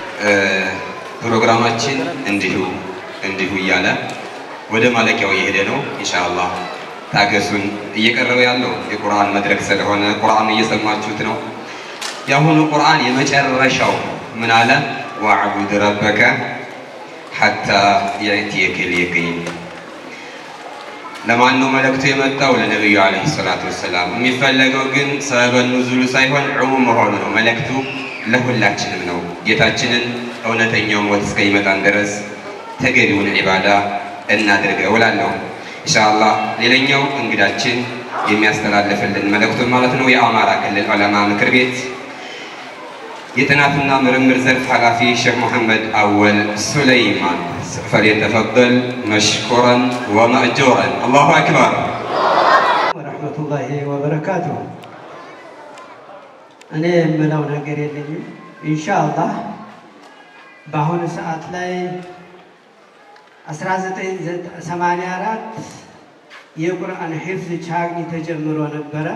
ፕሮግራማችን እንዲሁ እያለ ወደ ማለቂያው እየሄደ ነው። ኢንሻአላህ ታገሱን። እየቀረበ ያለው የቁርአን መድረክ ስለሆነ ቁርአን እየሰማችሁት ነው። የአሁኑ ቁርአን የመጨረሻው ምን አለ? ወዕቡድ ረበከ ሐታ የእትየከል የቂን። ለማን ነው መልእክቱ የመጣው? ለነቢዩ ዓለይሂ ሰላቱ ወሰላም። የሚፈለገው ግን ሰበበ ኑዙሉ ሳይሆን ዑሙም መሆኑ ነው። መልእክቱ ለሁላችንም ነው። ጌታችንን እውነተኛው ሞት እስከሚመጣን ድረስ ተገቢውን ዒባዳ እናድርገው እላለሁ። ኢንሻአላህ ሌላኛው እንግዳችን የሚያስተላልፍልን መልእክቱን ማለት ነው የአማራ ክልል ዑለማ ምክር ቤት የጥናትና ምርምር ዘርፍ ኃላፊ ሼህ መሐመድ አወል ሱለይማን ፈሊተፈደል መሽኩረን ወመእጁረን። አላሁ አክበር ወረሕመቱላሂ ወበረካቱሁ። እኔ የምለው ነገር የለኝም። ኢንሻአላህ በአሁኑ ሰዓት ላይ 1984 የቁርአን ሒፍዝ ቻግኒ ተጀምሮ ነበረ።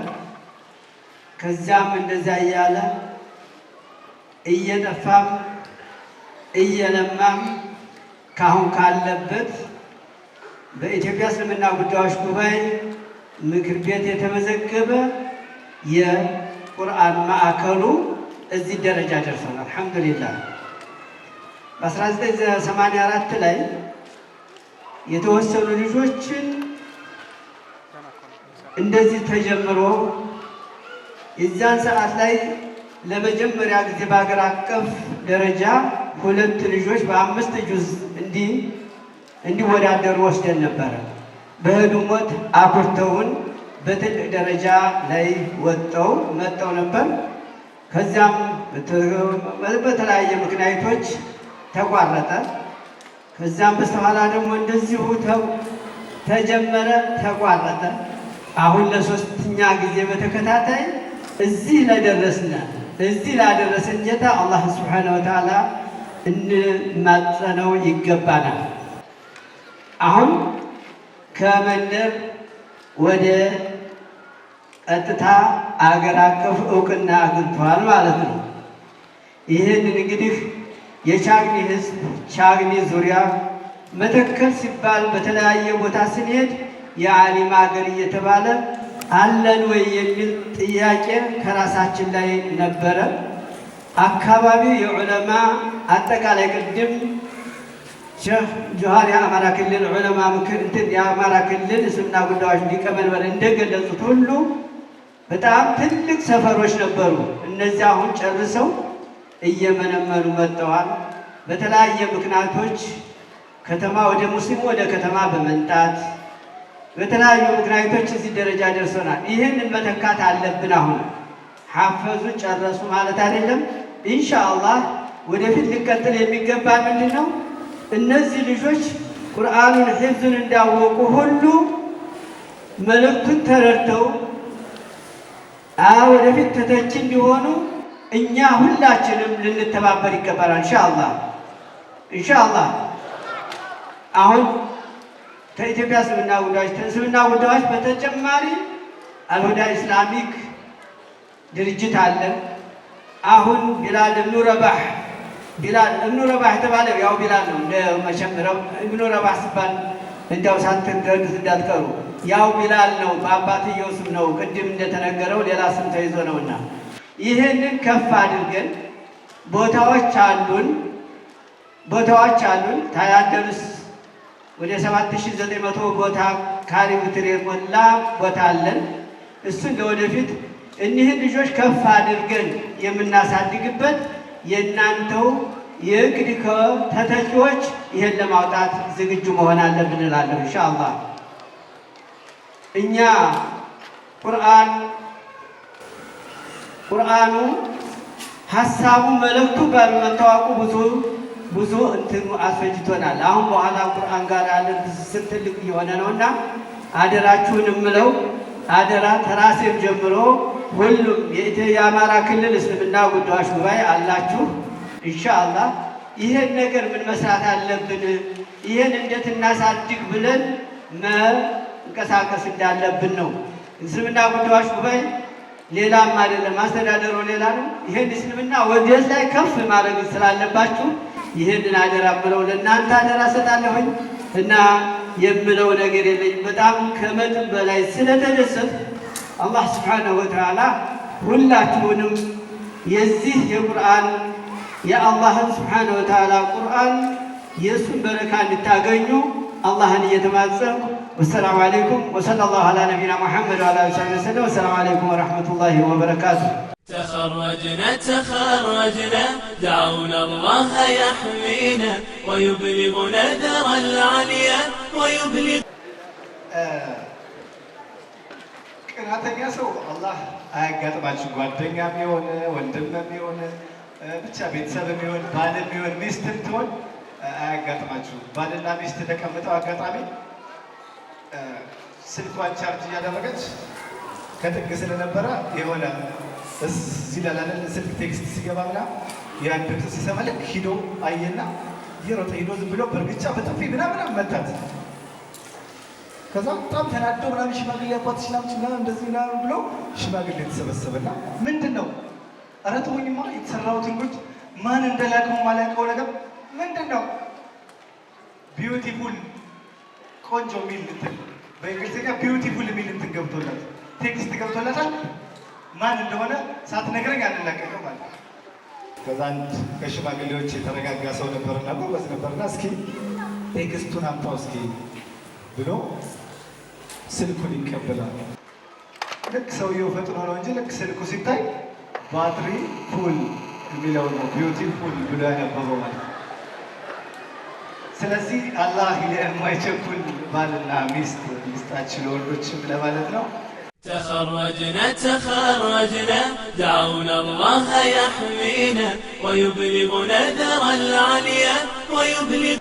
ከዛም እንደዛ እያለ እየጠፋም እየለማም ካሁን ካለበት በኢትዮጵያ እስልምና ጉዳዮች ጉባኤ ምክር ቤት የተመዘገበ የቁርአን ማዕከሉ እዚህ ደረጃ ደርሷል። አልሐምዱሊላህ። በ1984 ላይ የተወሰኑ ልጆችን እንደዚህ ተጀምሮ የዛን ሰዓት ላይ ለመጀመሪያ ጊዜ በሀገር አቀፍ ደረጃ 2 ልጆች በ5 ጁዝ እንዲወዳደሩ ወስደን ነበረ። በህዱሞት አኩርተውን በትልቅ ደረጃ ላይ መጥተው ነበር። ከዚያም በተለያየ ምክንያቶች ተቋረጠ። ከዛም በስተኋላ ደግሞ እንደዚሁ ተጀመረ፣ ተቋረጠ። አሁን ለሶስተኛ ጊዜ በተከታታይ እዚህ ላደረሰን ጌታ አላህ ሱብሓነሁ ወተዓላ እንማጸነው ይገባናል። አሁን ከመንደር ወደ ቀጥታ አገር አቀፍ እውቅና አግኝቷል ማለት ነው። ይህንን እንግዲህ የቻግኒ ህዝብ ቻግኒ ዙሪያ መተከል ሲባል በተለያየ ቦታ ስንሄድ የዓሊም ሀገር እየተባለ አለን ወይ የሚል ጥያቄ ከራሳችን ላይ ነበረ። አካባቢው የዑለማ አጠቃላይ ቅድም ሼህ ጆሃር የአማራ ክልል ዑለማ የአማራ ክልል እስልምና ጉዳዮች ሊቀመንበር እንደገለጹት ሁሉ በጣም ትልቅ ሰፈሮች ነበሩ። እነዚህ አሁን ጨርሰው እየመነመኑ መጥተዋል። በተለያየ ምክንያቶች ከተማ ወደ ሙስሊሙ ወደ ከተማ በመንጣት በተለያዩ ምክንያቶች እዚህ ደረጃ ደርሰናል። ይህንን መተካት አለብን። አሁን ሐፈዙ ጨረሱ ማለት አይደለም። ኢንሻአላህ ወደፊት ሊቀጥል የሚገባ ምንድን ነው? እነዚህ ልጆች ቁርአኑን ሒፍዙን እንዳወቁ ሁሉ መልእክቱን ተረድተው ወደፊት ተተኪ እንዲሆኑ እኛ ሁላችንም ልንተባበር ይገባናል። ኢንሻአላህ አሁን ከኢትዮጵያ እስልምና ጉዳዮች በተጨማሪ አልሁዳ ኢስላሚክ ድርጅት አለን። አሁን ቢላል እብኑ ረባህ የተባለ ያው ቢላል ነው። እንደመሸምረው እብኑ ረባህ ሲባል እንዲያው ሳትረዱት እንዳትቀሩ፣ ያው ቢላል ነው። በአባትየው ስም ነው። ቅድም እንደተነገረው ሌላ ስም ተይዞ ነውና ይህንን ከፍ አድርገን ቦታዎች አሉን። ታያደርስ ወደ 7900 ቦታ ካሬ ሜትር የሞላ ቦታ አለን። እሱን ለወደፊት እኒህን ልጆች ከፍ አድርገን የምናሳድግበት የእናንተው የእቅድ ተተኪዎች ይህን ለማውጣት ዝግጁ መሆን አለብን እላለሁ። ኢንሻአላህ እኛ ቁርአኑ ሀሳቡ መልእክቱ ባለመታወቁ ብዙ እንትኑ አስፈጅቶናል። አሁን በኋላ ቁርአን ጋር ያለን ትስስር ትልቅ እየሆነ ነውና አደራችሁን እምለው አደራ ተራሴም ጀምሮ ሁሉም የአማራ ክልል እስልምና ጉዳዮች ጉባኤ አላችሁ። ኢንሻአላህ ይሄን ነገር ምን መስራት አለብን፣ ይሄን እንዴት እናሳድግ ብለን መንቀሳቀስ እንዳለብን ነው። እስልምና ጉዳዮች ጉባኤ ሌላም አይደለም፣ አስተዳደሩ ሌላ ነው። ይሄን እስልምና ወደዛ ላይ ከፍ ማድረግ ስላለባችሁ ይሄንን አደራ ብለው ለእናንተ አደራ ሰጣለሁኝ እና የምለው ነገር የለኝም። በጣም ከመጠን በላይ ስለተደሰት አላህ ስብሓነሁ ወተዓላ ሁላችሁንም የዚህ የቁርአን የአላህን ስብሓነሁ ወተዓላ ቁርአን የእሱን በረካ እንድታገኙ አላህን እየተማጸንኩ ወሰላሙ አለይኩም ወሰለላሁ ዐላ ነቢይና ሙሐመድ ወዐላ አሊሂ ወሰለም። ወሰላሙ አለይኩም ወረሕመቱላሂ ወበረካቱሁ። تخرجنا دعونا الله يحمينا ويبلغنا ذر العليا ويبلغ ቅናተኛ ሰው አላህ አያጋጥማችሁ። ጓደኛም የሆነ ወንድምም የሆነ ብቻ ቤተሰብም የሆነ ባልም የሆነ ሚስትም ትሆን አያጋጥማችሁ። ባልና ሚስት ተቀምጠው አጋጣሚ ስልኳን ቻርጅ እያደረገች ከጥግ ስለነበረ የሆነ እዚህ ላላለ ስልክ ቴክስት ሲገባ ብላ ያን ድምፅ ሲሰማ ልክ ሂዶ አየና እየሮጠ ሂዶ ዝም ብሎ በእርግጫ በጥፊ ምናምን መታት። ከዛ በጣም ተናዶ ምናምን ሽማግሌ አባትሽ ናምች ምናምን እንደዚህ ምናምን ብሎ ሽማግሌ የተሰበሰበና ምንድን ነው ኧረ ተወኝማ የተሰራሁትን ጉድ ማን እንደላከው ማላውቀው ነገር ምንድን ነው ቢዩቲፉል ቆንጆ የሚል እንትን በእንግሊዝኛ ቢዩቲፉል የሚል እንትን ገብቶላት ቴክስት ገብቶላታል። ማን እንደሆነ ሳትነግረኝ አንላቀቅም ማለት ነው። ከዛ አንድ ከሽማግሌዎች የተረጋጋ ሰው ነበርና ጎበዝ ነበርና እስኪ ቴክስቱን አምጣው እስኪ ብሎ ስልኩን ይቀበላል። ልክ ሰውየው ፈጥኖ ነው እንጂ ልክ ስልኩ ሲታይ ባትሪ ፉል የሚለው ነው ቢዩቲፉል ብሎ ያነበበው ማለት ነው። ስለዚህ አላህ የማይቸኩል ባልና ሚስት ሚስጣችሁ ለወንዶችም ለማለት ነው። تخرجنا دعونا الله يحمينا ويبلغنا ذرى العليا ويبلغ.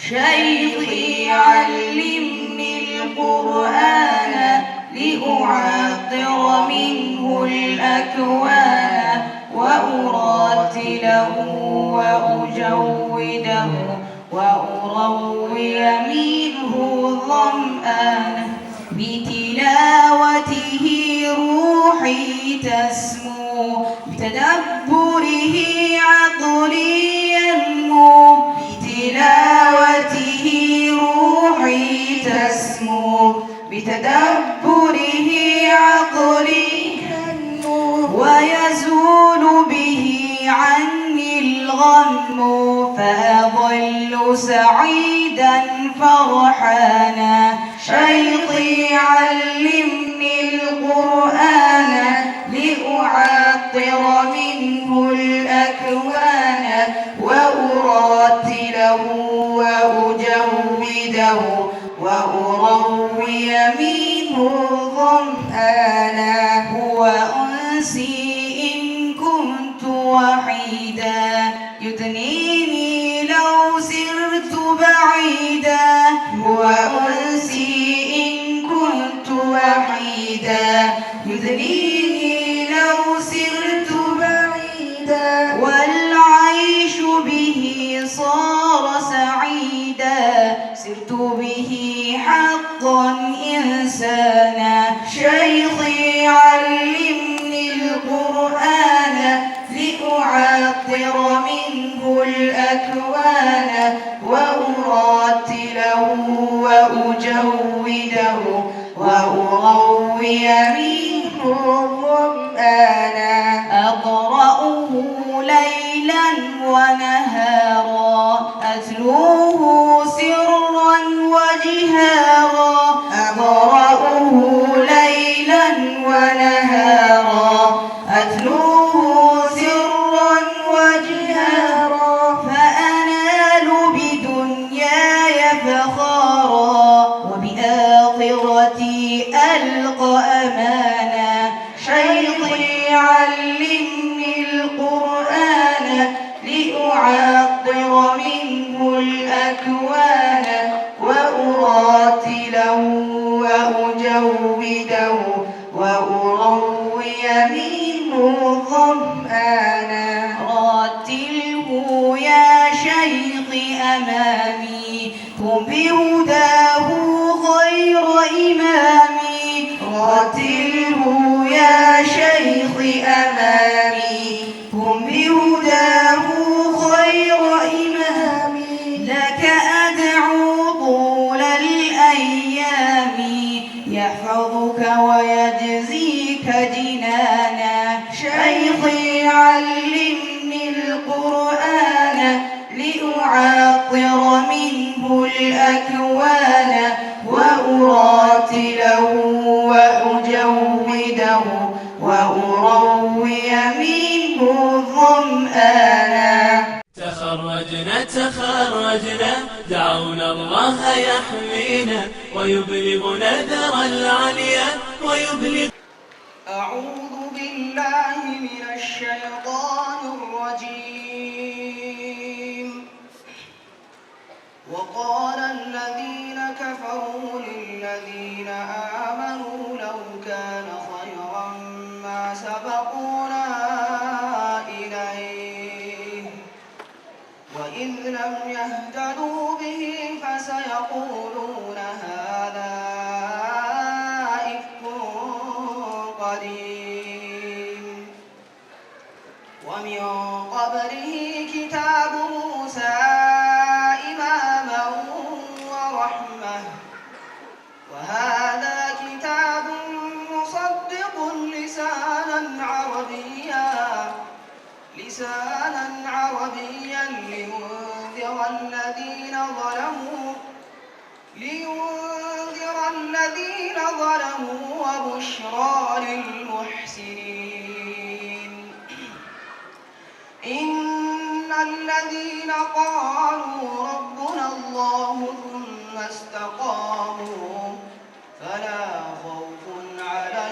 شيخي علمني القرآن لأعطر منه الأكوان وأراتله وأجوده وأروي منه الظمآن بتلاوته روحي تسمو بتدبره عقلي ينمو بتلاوته روحي تسمو بتدبره عقلي ينمو ويزول به عني الغم فأظل سعيدا فرحانا. شيخي علمني القرآن لأعطر منه الأكوان وأراتله وأجوده وأروي منه الظمآن. هو أنسي إن كنت وحيدا يدنيني لو سرت بعيدا. هو أنسي إن كنت وحيدا يدنيني لو سرت بعيدا. والعيش به صار سعيدا سرت به حقا إنسانا. شيخي علمني القرآن لأعطر منه الأكوان وأراتله وأجوده وأروي منه الظمآن. أقرأه ليلا ونهارا أتلوه سرا وجهارا. أقرأه ليلا ونهارا أتلوه سرا وجهارا فأنال بدنياي فخارا وبآخرتي ألقى أمانا. شيخي علمني القرآن لأعطر منه الأكوان وأراتله وأجوده وأروي منه الظمآن. راتله يا شيخ أمامي هم بهداه خير إمامي. راتله يا شيخ أمامي هم بهداه خير إمامي. لك أدعو طول الأيام يحفظك ويجزيك جنانا. شيخي علمني القرآن لأعطر منه الأكوان وأراتله وأجوده وأروي منه الظمآن. تخرجنا دعونا الله يحمينا ويبلغنا ذرى العليا ويبلغ. أعوذ بالله من الشيطان الرجيم. وقال الذين كفروا للذين آمنوا لو كان خيرا ما سبقونا إليه وإذ لم يهتدوا به فسيقولون هذا إفك قديم. ومن قبله كتاب موسى إماما ورحمة وهذا كتاب مصدق لسانا عربيا لينذر الذين ظلموا وبشرى للمحسنين. إن الذين قالوا ربنا الله ثم استقاموا فلا خوف عليهم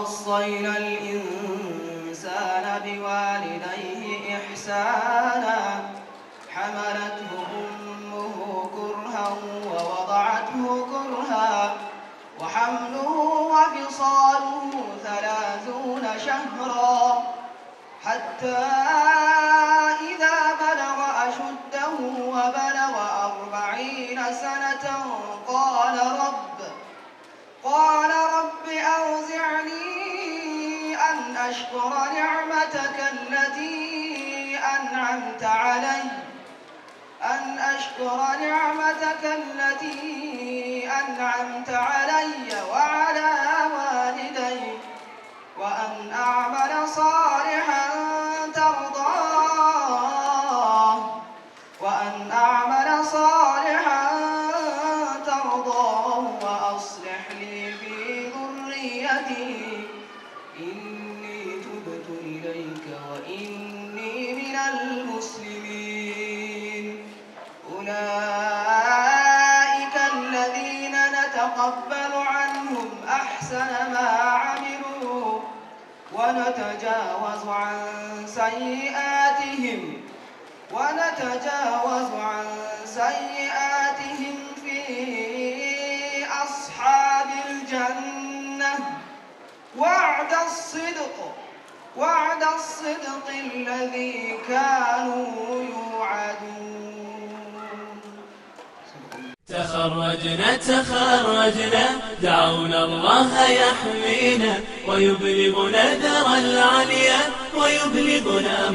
ووصينا الإنسان بوالديه إحسانا حملته أمه كرها ووضعته كرها وحمله وفصاله 30 شهرا حتى إذا بلغ أشده وبلغ 40 سنة قال رب أوزعني أن أشكر نعمتك التي أنعمت علي وعلى والدي وأن أعمل صالحا ترضاه وأصلح لي في ذريتي إني تبت إليك وإني من المسلمين أولئك الذين نتقبل عنهم أحسن ما عملوا ونتجاوز عن سيئاتهم في أصحاب الجنة وعد الصدق الذي كانوا يوعدون. تخرجنا دعونا الله يحمينا ويبلغنا ذرى العليا ويبلغنا